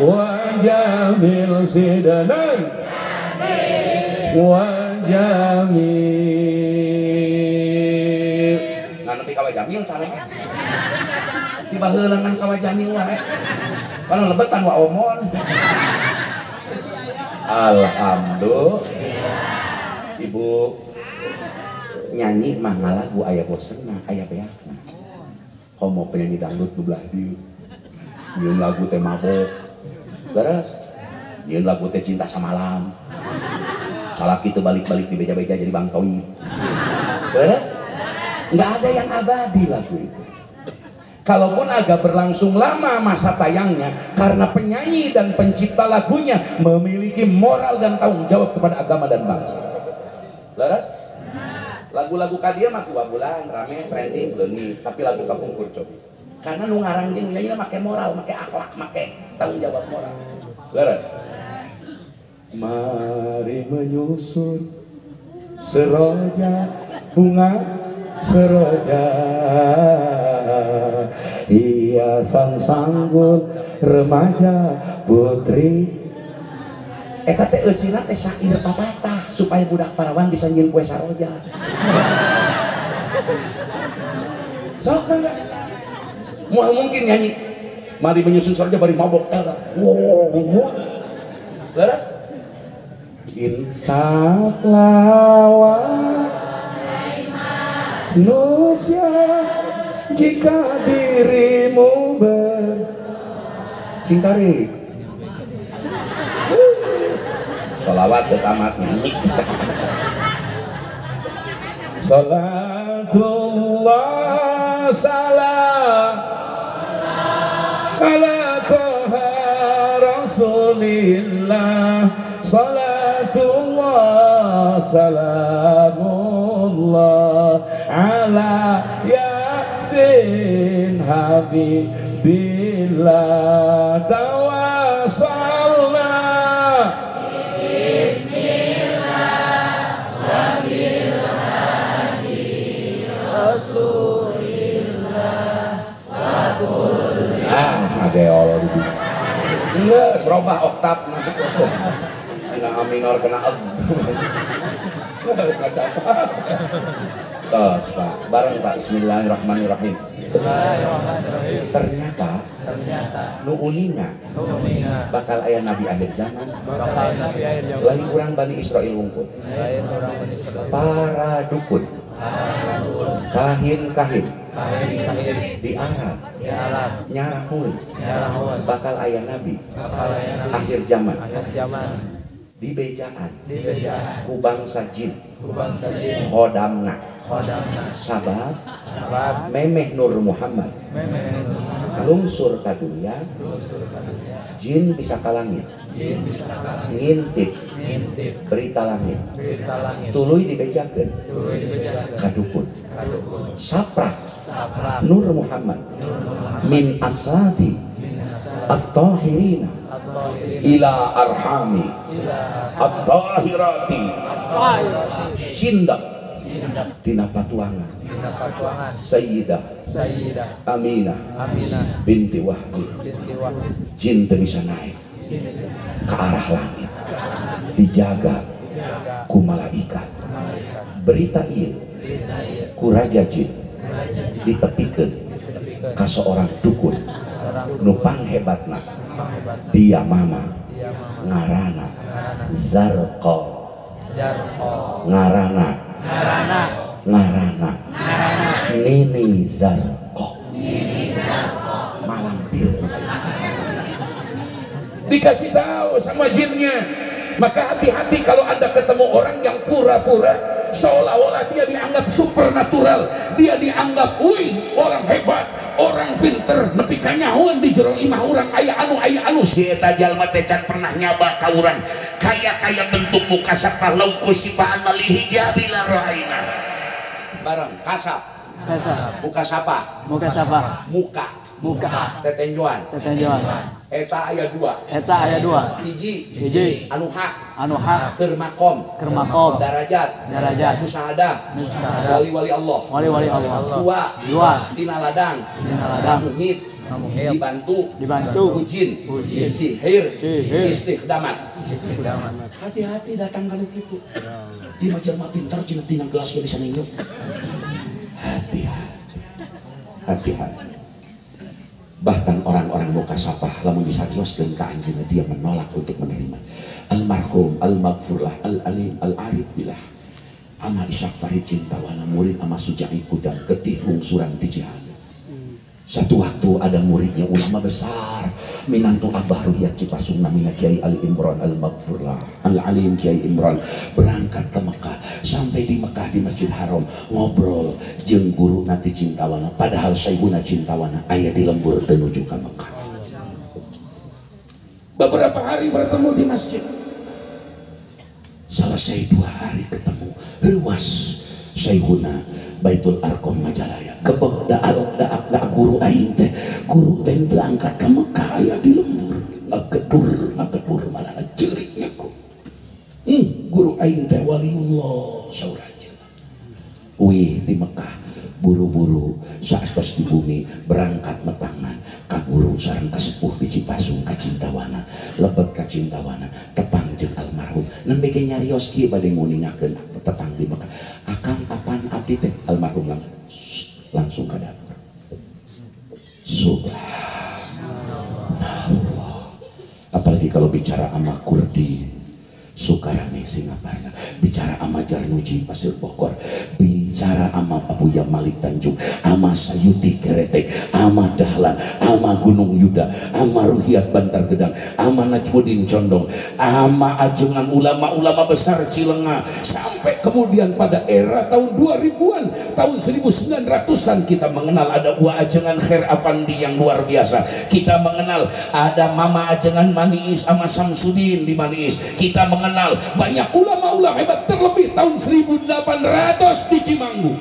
wa jamil sidanan wa jamil. Ngan nepi ka wa jamil tah tiba heula ngan ka wa jamil wae. Kalau lebetan wa omon. Alhamdulillah. Ibu nyanyi mah ngalagu aya bosenna, aya beakna. Homo penyanyi dangdut nu belah dieu. Nyeun lagu teh mabok. Beres. Nyeun lagu teh cinta samalam. Salaki teu balik-balik di beja-beja jadi Bang Toi. Beres. Enggak ada yang abadi lagu itu. Kalaupun agak berlangsung lama masa tayangnya, karena penyanyi dan pencipta lagunya memiliki moral dan tanggung jawab kepada agama dan bangsa. Leres? Lagu-lagu kadia mah 2 bulan rame trending leungit, tapi lagu kapungkur cobi. Karena nu ngarang jeung nyanyi make moral, make akhlak, make tanggung jawab moral. Leres? Mari menyusun seroja bunga seroja hiasan sanggul remaja putri. Eta teh eusina teh syair papatah supaya budak parawan bisa nyeun kue saroja. Sok enggak? Mungkin nyanyi mari menyusun saroja bari mabok eta. Wow. Leres? Insaf lawan manusia jika dirimu singkari sholawat tamat nyanyi salatullah salam ala toha rasulillah salatullah salamullah ala yasin habibillah tawassalna ada Allah di enggak serobah oktav kena A minor kena eg nggak capat tos Pak bareng Pak bismillahirrahmanirrahim. Ternyata nu uninya bakal aya nabi akhir zaman lain kurang Bani Israel wungkul para dukun kahin-kahin di Arab nyarahun bakal aya nabi akhir zaman di bejaan ku bangsa jin khodamna sabab memeh Nur Muhammad lungsur ka dunia jin bisa ka langit ngintip berita langit tuluy dibejakeun ka dukun saprak Nur Muhammad min asabi at-tahirina ila arhami at-tahirati cindak dina patuangan Sayyidah Aminah binti Wahbi jin teu bisa naik ke arah langit dijaga ku malaikat berita ieu ku raja jin ditepikeun ka seorang dukun nu panghebatna dia mama ngarana Zarqa ngarana Nini Zarqa malampir dikasih tahu sama jinnya. Maka hati-hati kalau Anda ketemu orang yang pura-pura seolah-olah dia dianggap supernatural, dia dianggap orang hebat, orang pinter, nepi ka nyahoan di jero imah urang aya anu si eta jalma teh can pernah nyaba ka urang kaya bentuk muka sapah lauku sifaan malihi jabila raina bareng kasap muka sapa muka tetenjuan eta aya dua hiji anu hak keur makom darajat musaadah wali Allah dua tina ladang muhid dibantu ujin sihir istikhdamat. Hati-hati datang kalau gitu di majelma pintar cina tina gelas bisa ninjuk. Hati-hati. Bahkan orang-orang mukasafah lamun disadioskeun ka anjeunna dia menolak untuk menerima. Almarhum al-maghfurlah al-alim al-arif billah ama Ishaq Farid Cintawana murid ama Sujai Kudang getih lungsuran ti Cihaneu. Satu waktu ada muridnya ulama besar minantu Abah Ruhiyat Cipasung namina Kiai Ali Imran al-Maghfurlah al-alim Kiai Imran berangkat ke Mekah. Sampai di Mekah di Masjid Haram ngobrol jeung guru nanti Cintawana padahal Syekhuna Cintawana aya di lembur menuju ke Mekah. Beberapa hari bertemu di masjid. Selesai 2 hari ketemu ruas Syekhuna Baitul Arqam Majalaya kebek da guru aing teh teu angkat ke Mekah aya di lembur ngagedur malah ceuriknya ku guru aing teh waliullah sauraja wih di Mekah buru-buru saetos di bumi berangkat nepangan ka guru sareng ka sepuh di Cipasung ka Cintawana lebet ka Cintawana tepang jeung almarhum nembe ge nyarios kieu bade nguningakeun tepang di Mekah akang apan abdi teh almarhum langsung ka dapur. Subhanallah. Apalagi kalau bicara sama Kurdi Sukarame Singaparna, bicara ama Jarnuji Pasir Bokor, bicara ama Abuya Malik Tanjung, ama Sayuti Kerete, ama Dahlan, ama Gunung Yuda, ama Ruhiat Bantar Gedang, ama Najmuddin Condong, ama ajengan ulama-ulama besar Cilenga, sampai kemudian pada era tahun 2000-an, tahun 1900-an kita mengenal ada buah ajengan Khair Afandi yang luar biasa. Kita mengenal ada Mama Ajengan Maniis sama Samsudin di Maniis. Kita mengenal banyak ulama-ulama hebat, terlebih tahun 1800 di Cimanggu.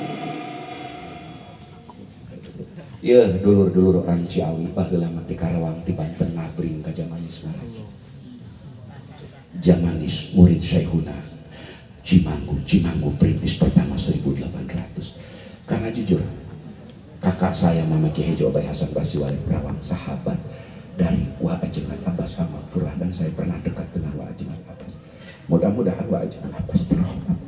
Ya dulur-dulur orang Ciawi baheula mati Karawang ti Banten ngabring ka Jamanis Naraji. Jamanis murid Syekhuna Cimanggu perintis pertama 1800. Karena jujur kakak saya Mama Kiai Haji Obai Hasan Basi Walid Karawang, sahabat dari Wah Ajengan Abbas Al-Maghfurah, dan saya pernah dekat dengan Wah Ajengan Abbas. Mudah-mudahan Wah Ajengan Abbas terhormat.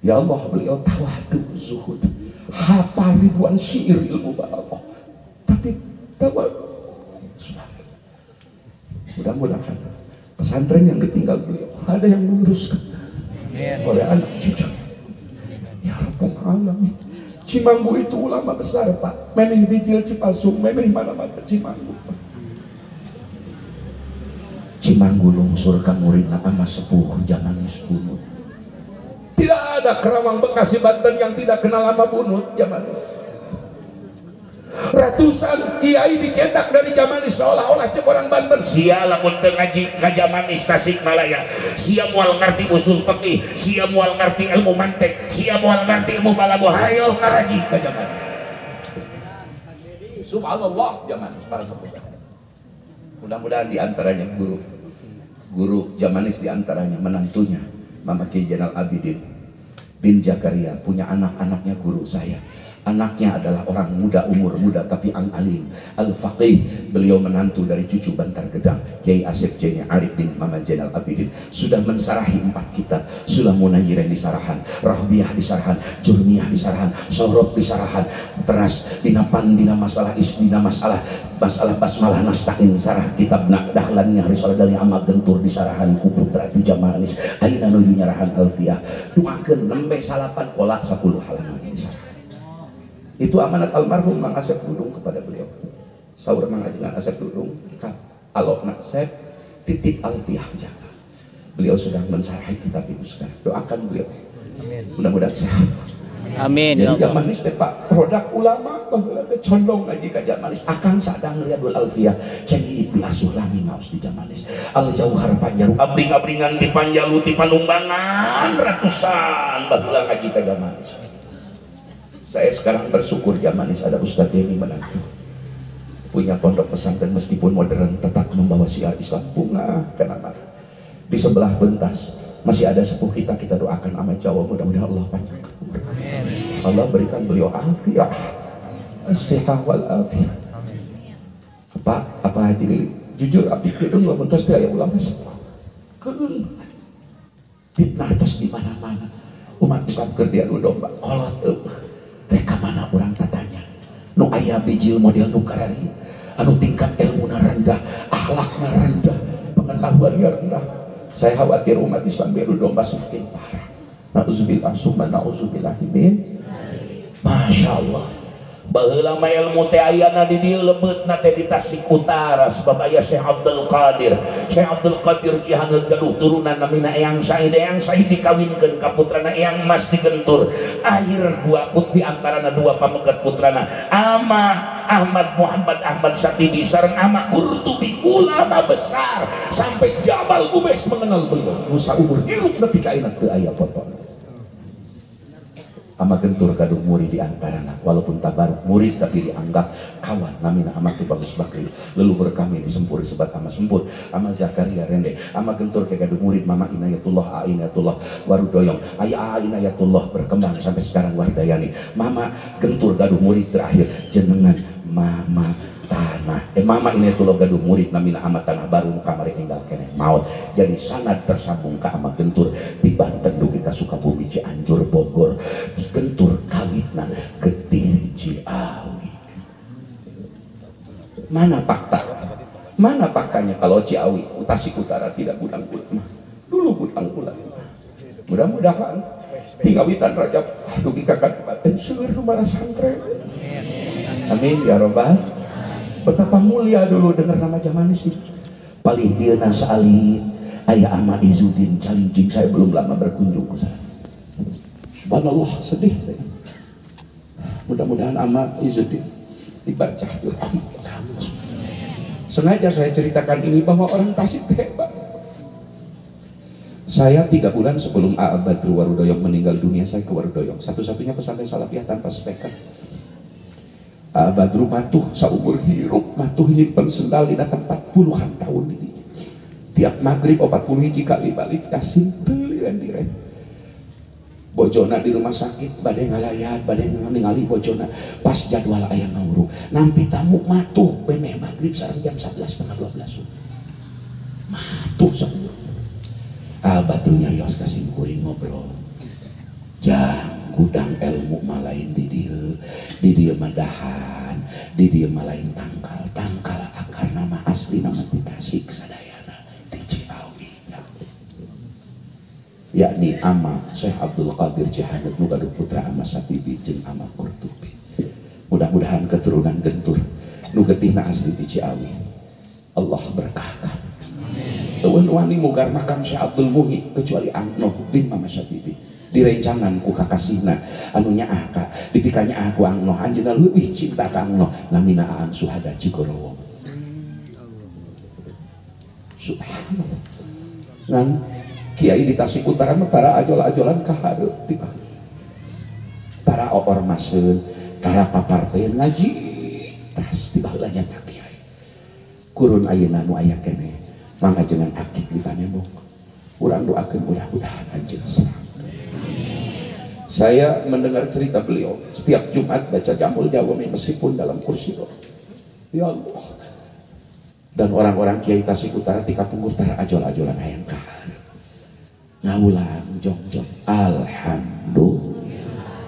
Ya Allah, beliau tawadu, zuhud, hafal ribuan syair ilmu balaghah, tapi tawadu. Mudah-mudahan pesantren yang ditinggal beliau ada yang menguruskan oleh anak cucu. Ya Rabbal Alamin. Cimanggu itu ulama besar Pak, memeh bijil Cipasung, memeh mana-mana Cimanggu. Cimanggu lungsur ka muridna ama sepuh Jamanis Bunut. Tidak ada Kerawang Bekasi Banten yang tidak kenal ama Bunut Jamanis. Ratusan kiai dicetak dari Jamanis, seolah-olah cek orang Banten sia lamun teu ngaji ka Jamanis Tasikmalaya, sia moal ngarti usul fikih, sia moal ngarti ilmu mantek, sia moal ngarti ilmu balaghah, hayo ngaraji ka Jamanis. Subhanallah Jamanis para sepuh. Mudah-mudahan diantaranya guru Jamanis, diantaranya menantunya Mama Kiai Zainal Abidin bin Jakaria, punya anak-anaknya guru saya. Anaknya adalah orang muda, umur muda tapi alim, al-faqih. Beliau menantu dari cucu Bantar Gedang Kiai Asif Jaini Arif bin Mama Zainal Abidin. Sudah mensarahi 4 kitab. Sulah Munayiren disarahan, Rahbiyah disarahan, Jurmiyah disarahan, Sorob disarahan, teras dinapan dina masalah isdina masalah basmalah nasta'in sarah kitab dahlannya risalah dari amal gentur disarahan ku putra ti Jamanis ayeuna nuju nyarahan alfiyah. Doakeun nembe salapan kolak 10 halaman disarahan. Itu amanat almarhum Mang Asep Dudung kepada beliau. Saur Mang Ajengan Asep Dudung, alok nasep titip alfiyah jaga. Beliau sedang mensarahi kitab itu sekarang. Doakan beliau. Mudah-mudahan sehat. Amin. Jadi Jamanis teh Pak, produk ulama baheula teh condong ngaji ka Jamanis. Akang sadang Riyadul Alfiyah cengi asuh lami maos di Jamanis. Al Jauhar Panjalu abring-abringan ti Panjalu ti Panumbangan ratusan baheula ngaji ka Jamanis. Saya sekarang bersyukur Jamanis ada Ustadz Denny menantu, punya pondok pesantren meskipun modern tetap membawa syiar Islam. Bunga kenapa di sebelah Bentas masih ada sepuh kita doakan ama Jawa, mudah-mudahan Allah panjangkan umur, Allah berikan beliau afiat, sehat wal afiat. Apa Haji Lili jujur abdi keung lamun tos teh aya ulama sepuh keung fitnah tos di mana-mana, umat Islam keur diadu domba kolot reka mana orang tatanya nu aya bijil model nu karari anu tingkat ilmuna rendah, akhlakna rendah, pengetahuannya rendah. Saya khawatir umat Islam biru domba semakin parah. Nauzubillah summa nauzubillah min. Masya Allah. Baheula mah ilmu teh ayana di dieu lebeutna teh di Tasik Utara sebab aya Syekh Abdul Qadir. Syekh Abdul Qadir Cihangeut gaduh turunan namina Eyang Said. Eyang Said dikawinkeun ka putrana Eyang Mas digentur. Akhir 2 putri antarana 2 pamegat putrana Ahmad Muhammad Ahmad Satibi sareng Ama Qurtubi, ulama besar sampai Jabal Gubes mengenal beliau. Musa umur hirup nepi ka ayeuna teu aya potona. Ama gentur gaduh murid diantarana, walaupun tabaruk murid tapi dianggap kawan namina Ama tu Bagus Bakri. Leluhur kami disempur sebat Ama Sempur, Ama Zakaria Rende. Ama gentur ke gaduh murid Mama Inayatullah, Inayatullah Warudoyong, Ayah Inayatullah berkembang sampai sekarang Wardayani. Mama gentur gaduh murid terakhir jenengan Mama Tanah. Mama Inayatullah gaduh murid namina Ama Tanah Baru kamari enggal keneh maut. Jadi sanad tersambung ka Ama gentur di Banten dugi ka Sukabumi, Cianjur, Bogor. Gentur kawitna getih Ciawi. Mana fakta? Mana faktanya kalau Ciawi, Tasik Utara tidak gudang gula? Dulu gudang gula. Mudah-mudahan tinggal witan Rajab dugi kakak batin seueur rumah santren. Amin ya robbal. Betapa mulia dulu dengar nama zaman ini. Palih dia nasa alit ayah Ahmad Izzuddin Calincing, saya belum lama berkunjung ke sana. Subhanallah, sedih saya. Mudah-mudahan Ahmad Izzuddin dibaca dirahmatullah. Sengaja saya ceritakan ini bahwa orang Tasik hebat. Saya 3 bulan sebelum A. Badru Warudoyong meninggal dunia, saya ke Warudoyong, satu-satunya pesantren salafiyah tanpa speaker. A. Badru matuh saumur hirup, matuh nyimpen sendal di tempat puluhan tahun ini. Tiap maghrib 40 kali balik yasin teuliran direk. Bojona di rumah sakit badai ngalayat, badai ningali bojona pas jadwal aya ngawuru. Nampi tamu matuh bemeh maghrib sareng jam 11:30-12. Matuh saumur. Badru nyarios ka simkuring ngobrol. Jang gudang ilmu malain di dieu madahan, di dieu malain tangkal akar nama asli nama di Tasik sadayana di Ciawi. Yakni ama Syekh Abdul Qadir Cihanut nu gaduh putra ama Sabibi jeung ama Qurtubi. Mudah-mudahan keturunan gentur nu getihna asli di Ciawi Allah berkahkan. Eueun wani mugar makam Syekh Abdul Muhi kecuali Angnoh bin Mama Sabibi. Direncangan ku kakasihna anu nyaah ka dipikanya aku Angnoh anjeunna leuwih cinta ka Angnoh namina Aan Suhada Cigorowo. Subhanallah. Ngan kiai di Tasik Utara mah tara ajol-ajolan ka hareup tiba. Tara ormaseun, tara paparteun ngaji. Tas tiba heula nyata kiai. Kurun ayeuna nu aya keneh mangga jenengan akik di Panembok. Urang doakeun mudah-mudahan anjeun selamat. Saya mendengar cerita beliau setiap Jumat baca Jamul Jawami meskipun dalam kursi roda. Ya Allah. Dan orang-orang kiai Tasik Utara tika punggur tara ajol-ajolan hayang kahar. Ngaulang jong-jong. Alhamdulillah.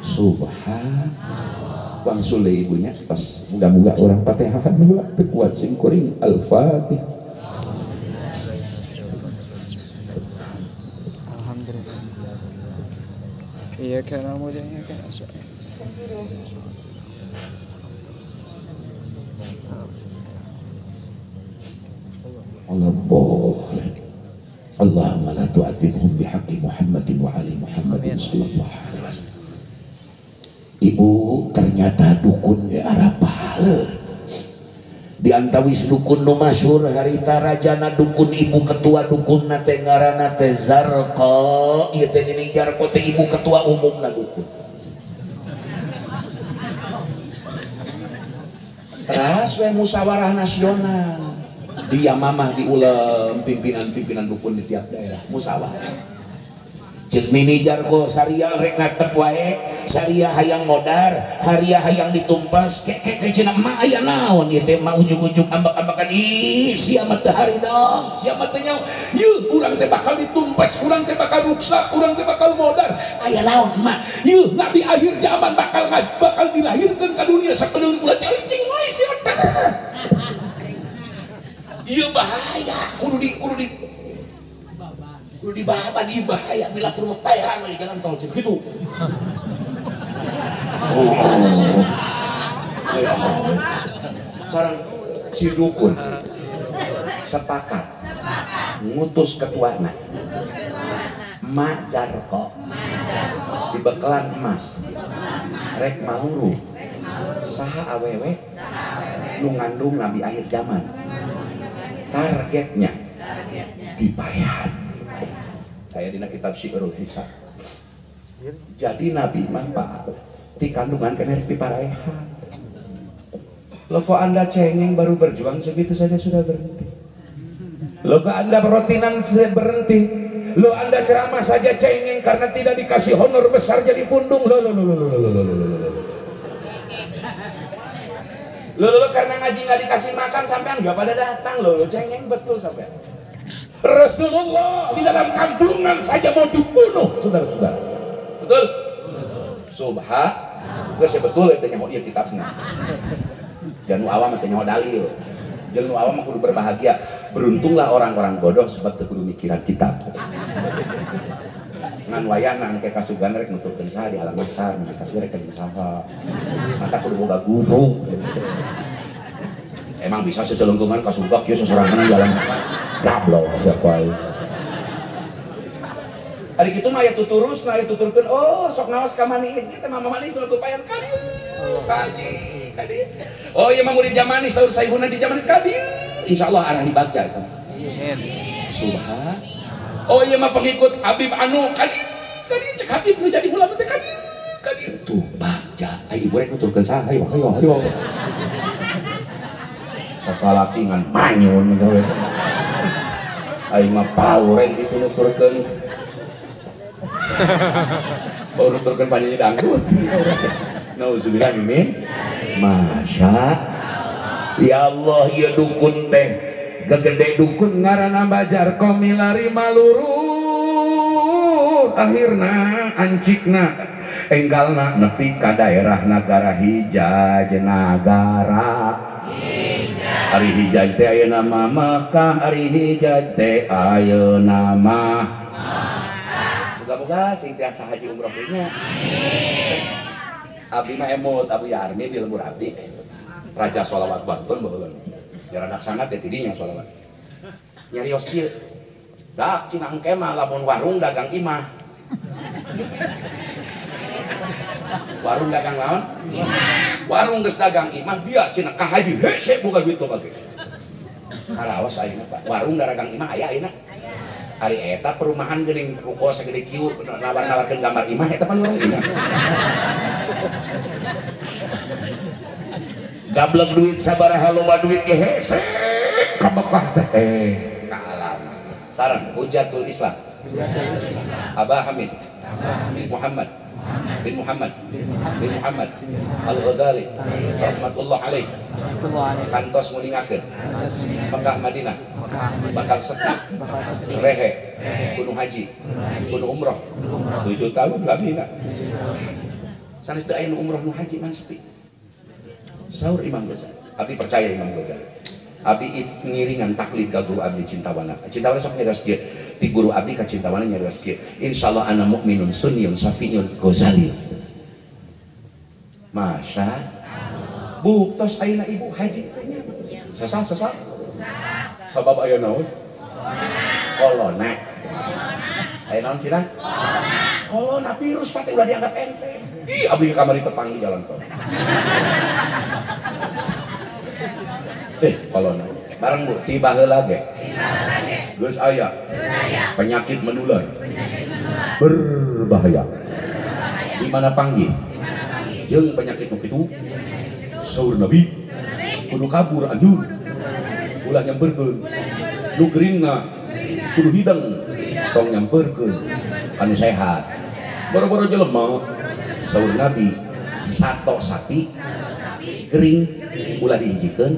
Subhanallah. Bang Sule ibunya pas mudah-mudah orang Fatihah dulu kuat sing kuring Al-Fatihah. Iya karena modalnya kan asal. Allah boleh. Allahumma la tu'adzibhum bihaqqi Muhammadin wa ali Muhammadin sallallahu alaihi wasallam. Ibu ternyata dukun di arah Pahaleun. Di antawis dukun nu masyhur harita rajana dukun ibu ketua dukun nate ngaranna teh Zarqa. Ieu teh Nini Jarko teh ibu ketua umumna dukun. Teras we musyawarah nasional. Dia mamah diuleum pimpinan-pimpinan dukun di tiap daerah musyawarah. Cek Nini Jarko saria rek ngatep wae, saria hayang modar, haria hayang ditumpas, kek cenah mah aya naon ieu teh mah ujug-ujug ambak-ambakan ih sia mah teh hari dong, sia mah teh nyaho, yeuh urang teh bakal ditumpas, urang teh bakal ruksak, urang teh bakal modar, aya naon mah, yeuh nabi akhir zaman bakal dilahirkeun ka dunia sakedeung ulah calincing wae sia teh. Ieu bahaya, kudu dibahaban di bahaya bila permetahan di jalan tol gitu. Sarang si dukun sepakat ngutus ketuana Mak Jarko dibekalan emas rek maluru saha awewe nu ngandung nabi akhir zaman targetnya dipayahan. Saya dina kitab Syi'rul Hisab. Jadi nabi mah Pak ti kandungan kana rek diparehan. Lo kok Anda cengeng baru berjuang segitu saja sudah berhenti. Lo kok Anda berotinan berhenti. Lo Anda ceramah saja cengeng karena tidak dikasih honor besar jadi pundung. Lo karena ngaji nggak dikasih makan sampean nggak pada datang. Lo cengeng betul sampean. Rasulullah di dalam kandungan saja mau dibunuh, saudara-saudara. Betul? Subha, gue betul itu nyawa iya kitabnya. Dan nu awam itu nyawa dalil. Jeung nu awam kudu berbahagia. Beruntunglah orang-orang bodoh sebab teu kudu mikiran kitab. Ngan wayahna engke kasugan rek nuturkeun saha di alam besar, mun kasugan rek saha. Mata kudu boga guru. Emang bisa seselengkungan kasuga kieu sosorangan di alam besar. Gablok sia kuai. Ari kitu mah aya tuturus, aya tuturkeun oh sok ngaos ka manis, kita mah manis lagu payan ka dieu. Kadi. Oh iya mah murid jamani saur saihuna di jamani ka dieu. Insyaallah arah dibaca eta. Amin. Subhan. Oh iya mah pengikut Habib anu ka dieu cek Habib nu jadi ulama teh ka dieu. Tuh baca. Ai ibu rek nuturkeun saha? Ayo. Kasalaki ngan manyun gawe. Ai mah pauren ditu nuturkeun. Baru nuturkeun panyanyi dangdut. Nauzubillah min. Masya ya Allah ya dukun teh gegede dukun ngaranna Bajar Komilari malurut akhirna ancikna enggalna nepi ka daerah Nagara Hijaz Nagara Ari Hijaz teh ayeuna mah Makkah Ari Hijaz teh ayeuna mah moga-moga sing tiasa haji umroh nya. Abdi mah emot Abu Yarmin di lembur abdi. Raja sholawat Banten baheula. Ya radak sangat teh tidinya sholawat. Nyarios kieu. Dak cina engke mah lamun warung dagang imah. Warung dagang naon? Warung geus dagang imah dia cina ka haji hese boga duit loba ge. Karaos ayeuna Pak. Warung dagang imah aya ayeuna. Ari eta perumahan geuning ruko sagede kieu nawar-nawarkeun gambar imah eta pan warung imah. Gablek duit sabaraha loba duit ge hese kabepah teh ka alam. Saran Hujatul Islam. Abah Hamid Muhammad bin Muhammad Al-Ghazali rahmatullah alaih kantos nguningakeun Mekah Madinah bakal sepi lehe kudu haji kudu umroh 7 tahun lamina sanes teu aya nu umroh nu haji man sepi saur Imam Ghazali abdi percaya Imam Ghazali abdi ngiringan taklid ka guru abdi Cintawana sok nyarios kieu ti guru abdi ka Cintawana nyarios kieu insyaallah ana mukminun sunniyun safiyun Ghazali masya buktos ayeuna ibu haji teh nya sasa sabab aya naon corona aya naon cina corona virus teh udah dianggap enteng ih abdi ke kamari tepang di jalan tol corona bareng bu tiba heula ge geus aya penyakit menular berbahaya di mana panggil jeung penyakit nu kitu saur Nabi kudu kabur anjur ulah nyamperkeun nu geuringna kudu hidang tong nyamperkeun anu sehat boro-boro jelema saur Nabi sato sapi gering ulah dihijikeun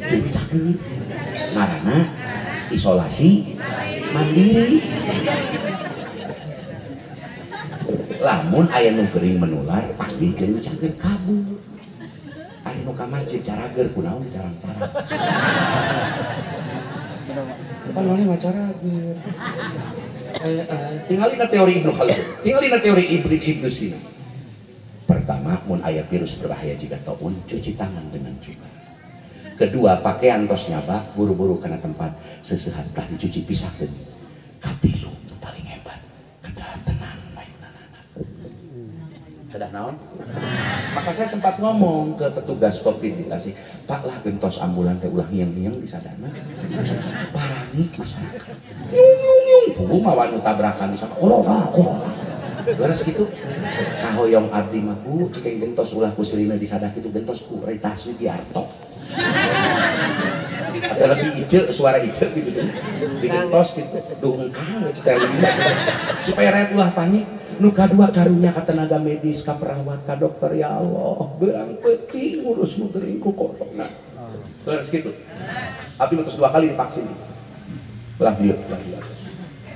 ceuk-cakeun ngaranna isolasi mandiri lamun aya nu gering menular panggilkeun cakeun kabur ari nu ka masjid carager kunaon carang-carang kan mana mah carager tinggalina teori Ibnu Khaldun tinggalina teori Ibnu Sina pertama mun aya virus berbahaya jika taun cuci tangan dengan cuka kedua pakaian tos nyaba buru-buru kana tempat seseuhat tah dicuci pisahkeun katilu nu paling hebat kedah tenang kedah naon maka saya sempat ngomong ke petugas Covid di Tasik Pak lah gentos ambulan teh ulah ngieng-ngieng di sadana panik masyarakat nyung pugu mawan tabrakan di sana corona beres gitu kahoyong abdi mah bu cik gentos ulah kusirina di sadak itu gentos ku Rita Sugiarto atau lebih ice suara ice gitu kan digentos gitu dungkang cita supaya rakyat ulah panik nu kadua karunya ka tenaga medis ka perawat ka dokter ya Allah beurang penting ngurus nu teuing ku corona beres gitu abdi mah 2 kali divaksin belah dia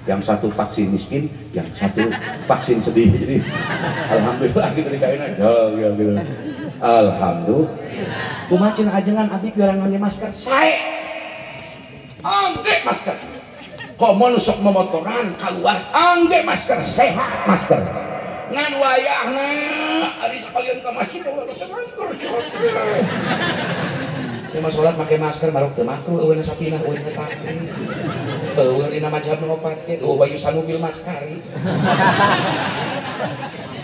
yang satu vaksin miskin yang satu vaksin sedih jadi alhamdulillah gitu dikaina gitu alhamdulillah kumaha cenah ajengan abdi piurang ngangge masker sae masker. Komo sok memotoran keluar angge masker, sehat masker. Ngan wayahna ari sekalian ke masjid ulah pakai masker. Saya mah salat pakai masker marok teu makruh eueun sapina eueun ngetakkeun. Eueun dina mazhab nu opat ge wayu sanubil maskari.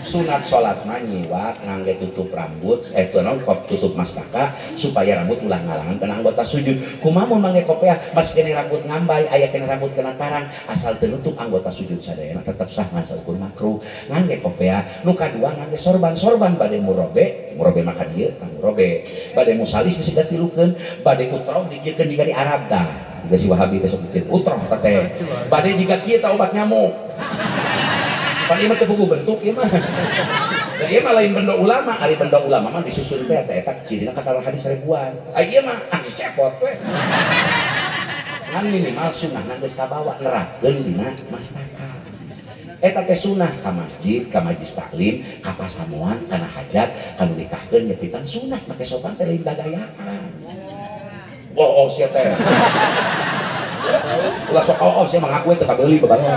Sunat sholat mah nyiwak ngangge tutup rambut kop tutup mastaka supaya rambut ulah ngalangan kena anggota sujud. Kumaha mun mangge kopea mas kene rambut ngambay aya kene rambut kena tarang asal teu nutup anggota sujud sadayana tetep sah ngan saukur makruh ngangge kopea. Nu kadua ngangge sorban bade murobe makan dieu kang murobe bade musalis disigatilukeun bade utroh digiekeun jiga di Arab dah jiga si Wahabi besok bikin utroh teh bade jiga kieu tah obat nyamuk. Pan ieu mah teu buku bentuk ieu mah. Da ieu mah lain benda ulama, ari benda ulama mah disusun teh eta cirina kataran hadis ribuan. Ieu mah cepot we. Ngan minimal sunahna geus kabawa nerapkeun dina mastaka. Eta teh sunah ka masjid, ka majlis taklim, ka pasamuan, kana hajat, kanu nikahkeun nyepitan sunah make sopan teh lain gagayaan. Oh sia teh. Ulah sok sia mengaku teu kabeuli bebangun.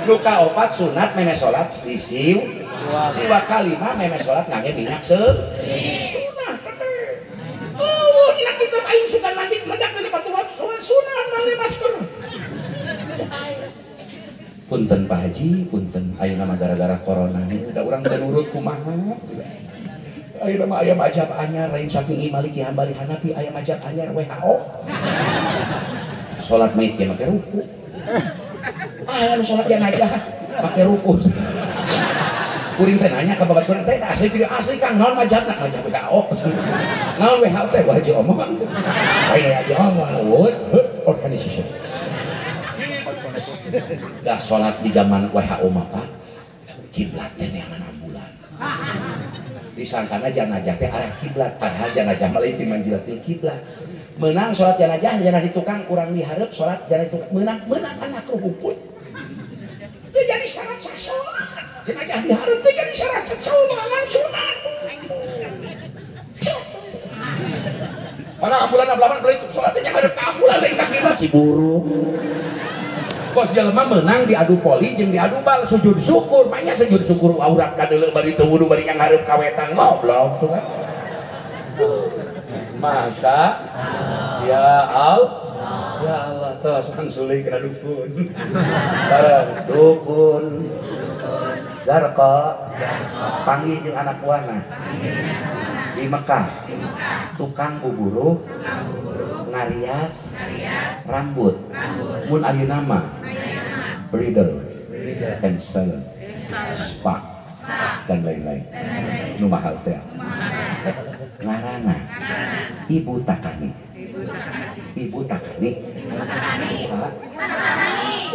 Luka opat sunat meme sholat siwa kalima meme sholat ngangge minyak sunat oh dina kitab aing suka mandik mendak dari patulah sunat ngangge masker punten Pak Haji punten ayeuna mah gara-gara corona udah urang teu nurut kumaha ayeuna mah aya mazhab anyar lain Syafi'i Maliki Hambali Hanafi aya mazhab anyar WHO sholat maid ge make ruku anu sholat jenazah pakai ruku. Kuring teh nanya ka babaturan teh asli video asli Kang naon mazhabna mazhab WHO. Naon WHO teh wajib omong tuh. Aya aja omong world organization. Dah sholat di zaman WHO mah Pak kiblat teh neangan ambulan. Disangkana jenazah teh arah kiblat padahal jenazah mah lain pimanjilatil kiblat. Menang sholat jenazah di tukang kurang diharap sholat jenazah menang anak rumput. Itu jadi syarat sah sholat jenazah diharap itu jadi syarat sah sholat sunat pada ambulan ablaman beli sholatnya ngadep ke ambulan lain ke kiblat si buruk kos jelema menang diadu poli jeung diadu bal sujud syukur banyak sujud syukur aurat kadeuleu bari teu wudu bari ngarep kawetan goblok tuh kan masa ya Allah tos mansuli kena dukun bareng dukun Zarqa panggil jeung anak buana di Mekah tukang buburu ngarias rambut mun ayeuna mah bridal and salon spa dan lain-lain nu mahal teh ngaranna Ibu Takani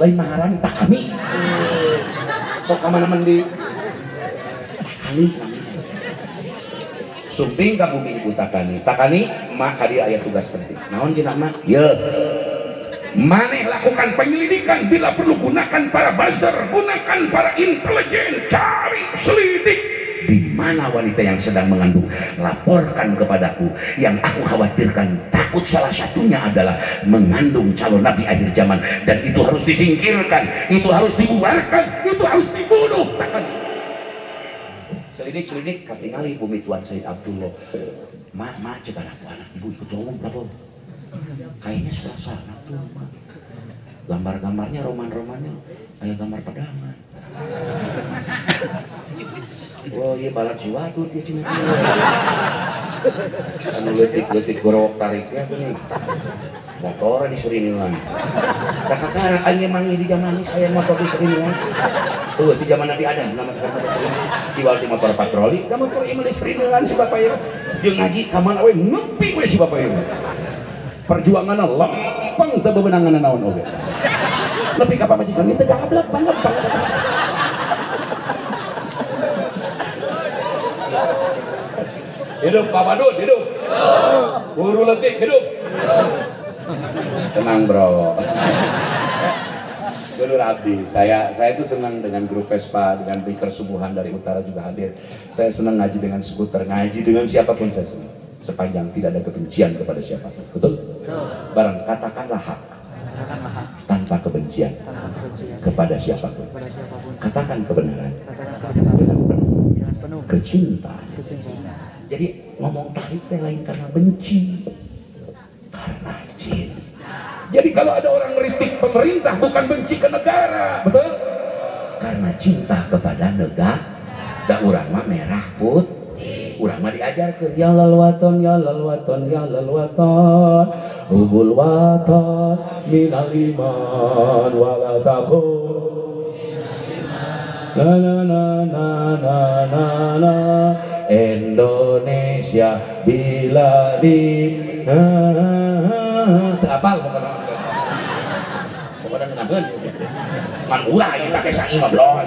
lain maharani Takani sok kamana-mana di Takani sumping ka bumi Ibu Takani mak kadi aya tugas penting naon cenah mak ye maneh lakukan penyelidikan bila perlu gunakan para buzzer gunakan para intelijen cari selidik di mana wanita yang sedang mengandung laporkan kepadaku yang aku khawatirkan takut salah satunya adalah mengandung calon nabi akhir zaman dan itu harus disingkirkan itu harus dibubarkan itu harus dibunuh selidik katingali bumi Tuan Said Abdullah ma cek anak ibu ikut ngomong lapor kayaknya suasana tuh gambar-gambarnya roman-romannya kayak gambar pedangan oh iya balat si wadud ya cina anu letik gorok tariknya tuh nih motor di Surinilan kakak aja mangi di zaman ini saya motor di Surinilan di zaman Nabi Adam nama kakak di Surinilan di walti motor patroli dan motor ini di Surinilan si bapak itu jeung ngaji kaman awe nepi we si bapak itu perjuanganna lempeng teu bebenangan naon oge nepi ka pamajikan teh gablek banget hidup Pak Badun hidup guru letik hidup tenang bro dulu abdi saya tuh senang dengan grup Vespa dengan speaker subuhan dari utara juga hadir saya senang ngaji dengan skuter ngaji dengan siapapun saya senang sepanjang tidak ada kebencian kepada siapapun. Betul? Barang katakanlah hak tanpa kebencian kepada siapapun. Katakan kebenaran dengan penuh kecintaan. Jadi ngomong tarik teh lain karena benci, karena cinta. Jadi kalau ada orang ngeritik pemerintah bukan benci ke negara, betul? Karena cinta kepada negara. Da urang mah merah putih. Urang mah diajarkeun ya lal waton ya lal waton ya lal waton. Hubul waton minal iman wala takun. Na na na na na na na Indonesia bila di apal pokoknya ngenaheun man urah ieu pake sangi mah blon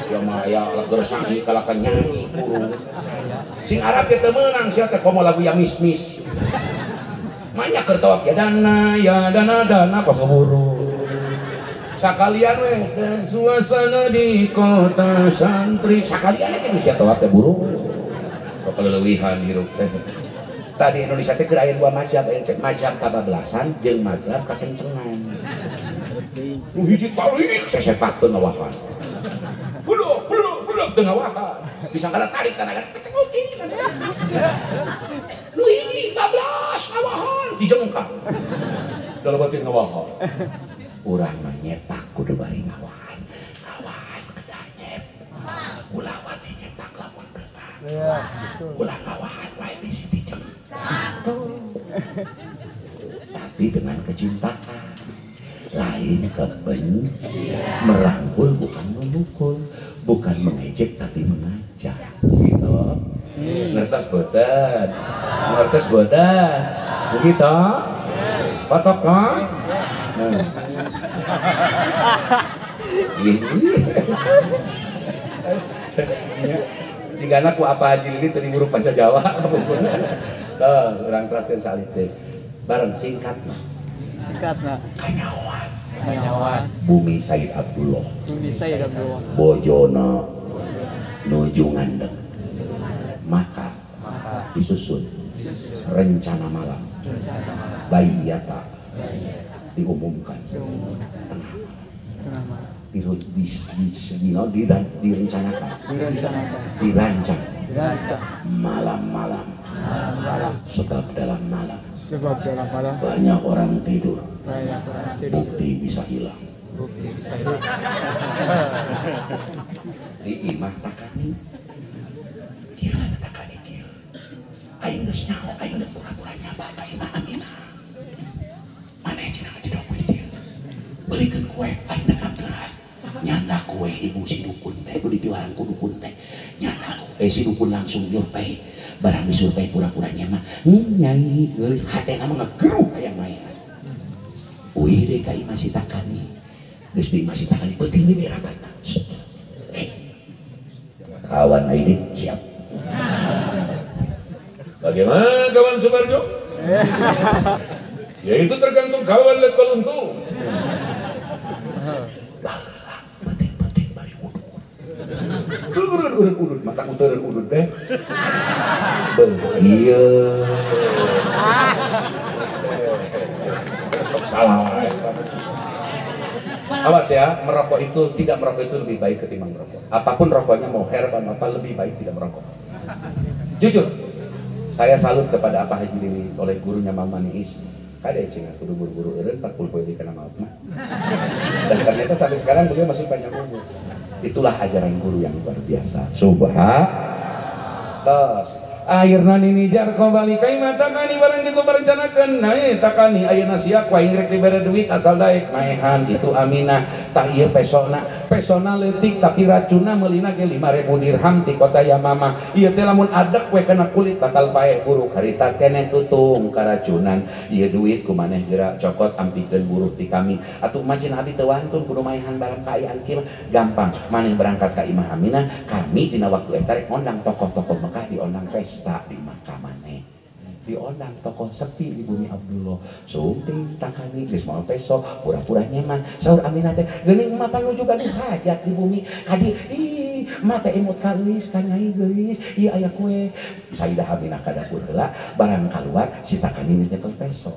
sia mah aya lager sangi kalakan nyanyi burung sing Arab teh meunang sia teh komo lagu ya mis-mis manya keur tawak ya dana pas ngeburu sakalian we suasana di kota santri sakalian kitu sia tawak teh burung sok keleuwihan hirup teh. Tadi Indonesia teh keur aya dua mazhab, mazhab kabablasan jeung mazhab kakencengan. Nu hiji tarik sesepakeun ngawahan. Budak teu ngawahan. Bisa kana tarik kana kecekoki. Nu hiji bablas ngawahan dijengkang. Dalam batin ngawahan. Urang mah nyepak kudu bari ngawahan. Ngawahan kedah nyep. Ulah wani nyepak lamun teu. Iya, betul. Ulah ngawahan wae di situ jeng. Tapi dengan kecintaan lain merangkul bukan memukul, bukan mengejek tapi mengajak gitu. Ngertos boten begitu kotok kan tiga anak ku apa haji ini tadi buruk bahasa Jawa orang kelaskan salib deh bareng singkat mah kanyawan Bumi Said Abdullah bojona nuju ngandek maka disusun rencana malam bayata diumumkan tengah malam dirancang malam-malam sebab dalam malam banyak orang tidur bukti bisa hilang di imah takani kieu takani kieu aing geus nyaho aing geus pura-pura nyaba ka imah Aminah maneh cenah ngejodok di dieu beulikeun kue aing na kamteuran nyanda kue ibu si dukun teh kudu dipiwaran ku dukun teh nyanda kue si dukun langsung nyurpei barang disurpei pura-pura nyama nyai geulis hatena mah ngageruh hayang maya uih deui ka imah si takani geus di imah si takani peuting di rapatna kawan aing siap bagaimana kawan Subarjo? Ya itu tergantung kawan level untung petik bari udut turun udut mata turun udut teh iya salah awas ya merokok itu tidak merokok itu lebih baik ketimbang merokok apapun rokoknya mau herbal apa lebih baik tidak merokok jujur saya salut kepada apa Haji Lili oleh gurunya Mama Niis kade cenah kudu buru-buru eureun 40 poe di kana maut mah dan ternyata sampai sekarang beliau masih panjang umur itulah ajaran guru yang luar biasa akhirna ninijar kobali kai mata kani barang kitu barencanakeun nae takani ayeuna sia ku aing rek dibere duit asal daek maehan itu Aminah tah ieu pesona leutik tapi racuna meulina ge 5.000 dirham ti kota Yamama ieu teh lamun adek we kana kulit bakal paeh buruk harita keneh tutung karacunan ieu duit kumaneh geura cokot ampikeun buruh ti kami atuh manjin abi teu wantun kudu maehan barang kaayaan kieu gampang maneh berangkat ka Imah Aminah kami dina waktu eta rek ngondang tokoh-tokoh Mekah diondang pesta di Makkah maneh diondang tokoh sepi di bumi Abdullah sumping takani geus moal peso pura-pura nyaman saur Aminah teh geuning mah panuju gaduh hajat di bumi kadi ih mah teh imut kalis ka nyai geulis ieu aya kue Sayyidah Aminah ka dapur heula barang kaluar si takani geus nyekel peso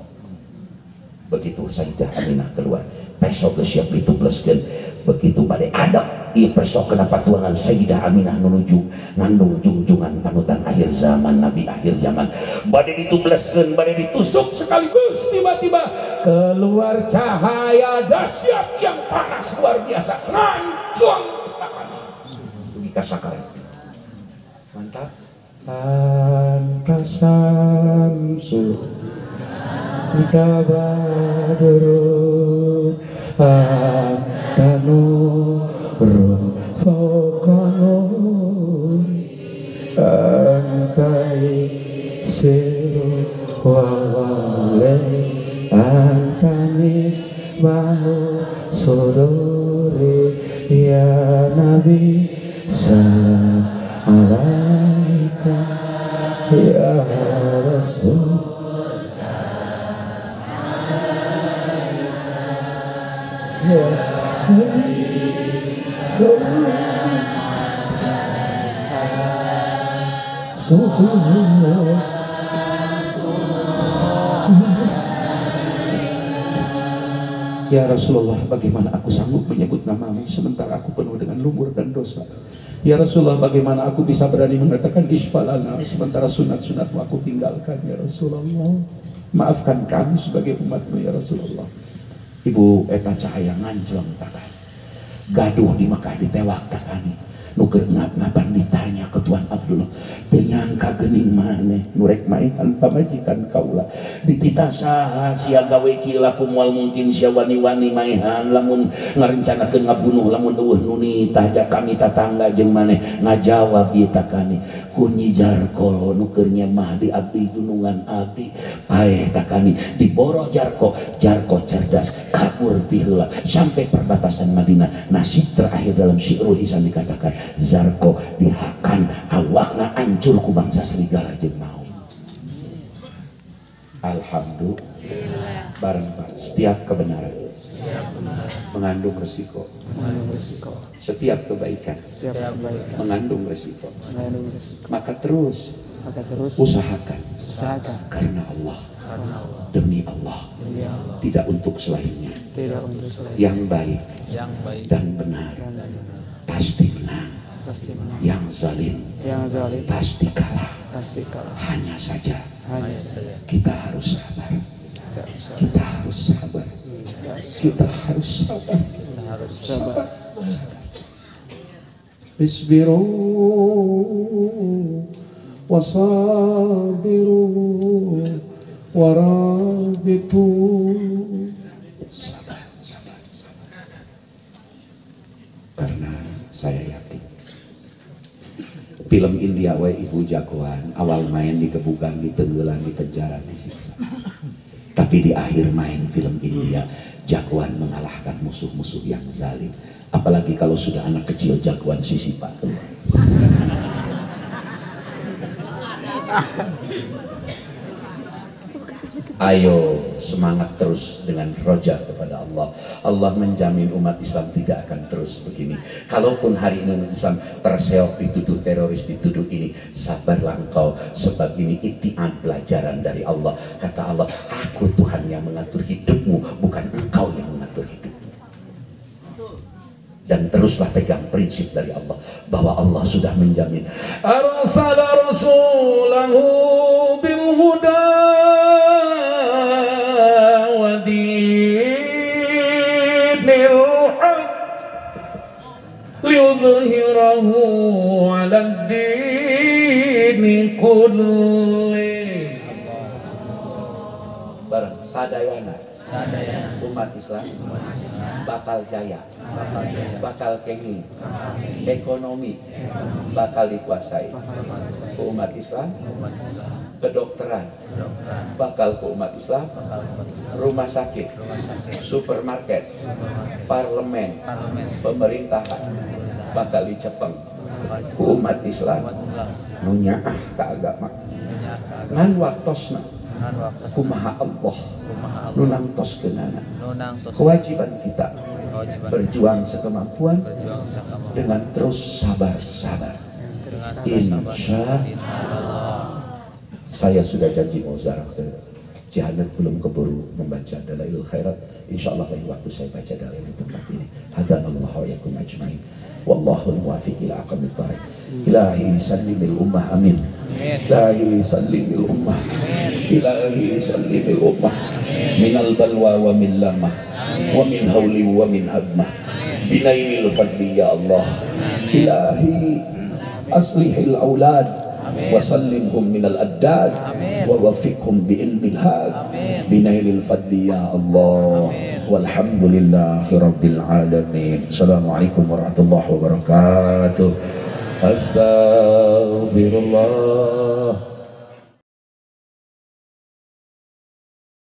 begitu Sayyidah Aminah keluar peso geus siap ditubleskeun begitu bade adab ieu peso kenapa tuangan Sayyidah Aminah menuju ngandung junjungan panutan akhir zaman Nabi akhir zaman bade ditubleskeun bade ditusuk sekaligus tiba-tiba keluar cahaya dahsyat yang panas luar biasa ngancung tangan dugi ka sakaret mantap anta samsul tabadru anta nurun fawqa nur anta siru wa walay anta misbahu suduri ya Nabi salam alaika ya Rasul ya Ya Rasulullah, bagaimana aku sanggup menyebut namamu sementara aku penuh dengan lumur dan dosa. Ya Rasulullah, bagaimana aku bisa berani mengatakan isfalana sementara sunat-sunatmu aku tinggalkan. Ya Rasulullah, maafkan kami sebagai umatmu ya Rasulullah. Ibu eta cahaya ngancleng takan gaduh di Mekah ditewak takani nuker ngap-ngapan ditanya ke Tuan Abdullah tenyangka geuning maneh nurek maehan pamajikan kaula ditita saha sia gawe kieu lakum wal mungkin sia wani-wani maehan lamun ngarencanakeun ngabunuh lamun eueuh nu nitah da kami tatangga jeung maneh ngajawab ieu takani kunyi Jarko nuker nyemah di abdi junungan abdi paeh takani diboro Jarko cerdas kabur ti heula sampai perbatasan Madinah nasib terakhir dalam Syi'rul Hisan dikatakan Zarko dihakan awakna hancur ku bangsa serigala jeung maut. Alhamdulillah bareng Pak setiap kebenaran mengandung resiko. Setiap kebaikan mengandung resiko. Maka terus usahakan karena Allah demi Allah tidak untuk selainnya yang baik dan benar pasti menang yang zalim pasti kalah hanya saja kita harus sabar kita harus sabar isbiru wasabiru warabitu sabar karena saya yakin film India we ibu jagoan awal main dikebukan, ditenggelam, di penjara, disiksa tapi di akhir main film India jagoan mengalahkan musuh-musuh yang zalim apalagi kalau sudah anak kecil jagoan sisipan keluar. Ayo semangat terus dengan roja kepada Allah. Allah menjamin umat Islam tidak akan terus begini. Kalaupun hari ini umat Islam terseok dituduh teroris, dituduh ini, sabarlah engkau sebab ini itiad pelajaran dari Allah. Kata Allah, aku Tuhan yang mengatur hidupmu, bukan engkau yang mengatur hidupmu. Dan teruslah pegang prinsip dari Allah bahwa Allah sudah menjamin. Arsala rasulahu bil huda wa dinil haq liyudhhirahu 'ala ad-din kulli. Bareng sadayana umat Islam bakal jaya, bakal kenging, ekonomi bakal dikuasai umat Islam, kedokteran bakal ke umat Islam, rumah sakit, supermarket, parlemen, pemerintahan bakal dicepeng ku umat Islam, nunyaah ke agama ngan waktosna ngan waktu kumaha Allah kumaha Allah nunang tos kenana. nunang tos Kewajiban kita kewajiban berjuang sekemampuan berjuang sakama dengan terus sabar-sabar. dengan Insya saya sudah janji mau ziarah ke Cihanet, belum keburu membaca Dalailul Khairat. Insya Allah lain waktu saya baca Dalail di tempat ini. Hadanallahu wa yakum ajmain. Wallahu muwafiq ila aqwamit thariq. Ilahi sallimil ummah amin. Ilahi sallimil ummah. Ilahi sallimil ummah. Minal balwa wa min lamah. Wa min hawli wa min hadmah. Binailil fadli ya Allah. Ilahi aslihil aulad. Wasallimhum minal addad wa wafiqhum bi'ilmil had binailil fadli ya Allah. Walhamdulillahi rabbil alamin. Assalamualaikum warahmatullahi wabarakatuh. Astaghfirullah.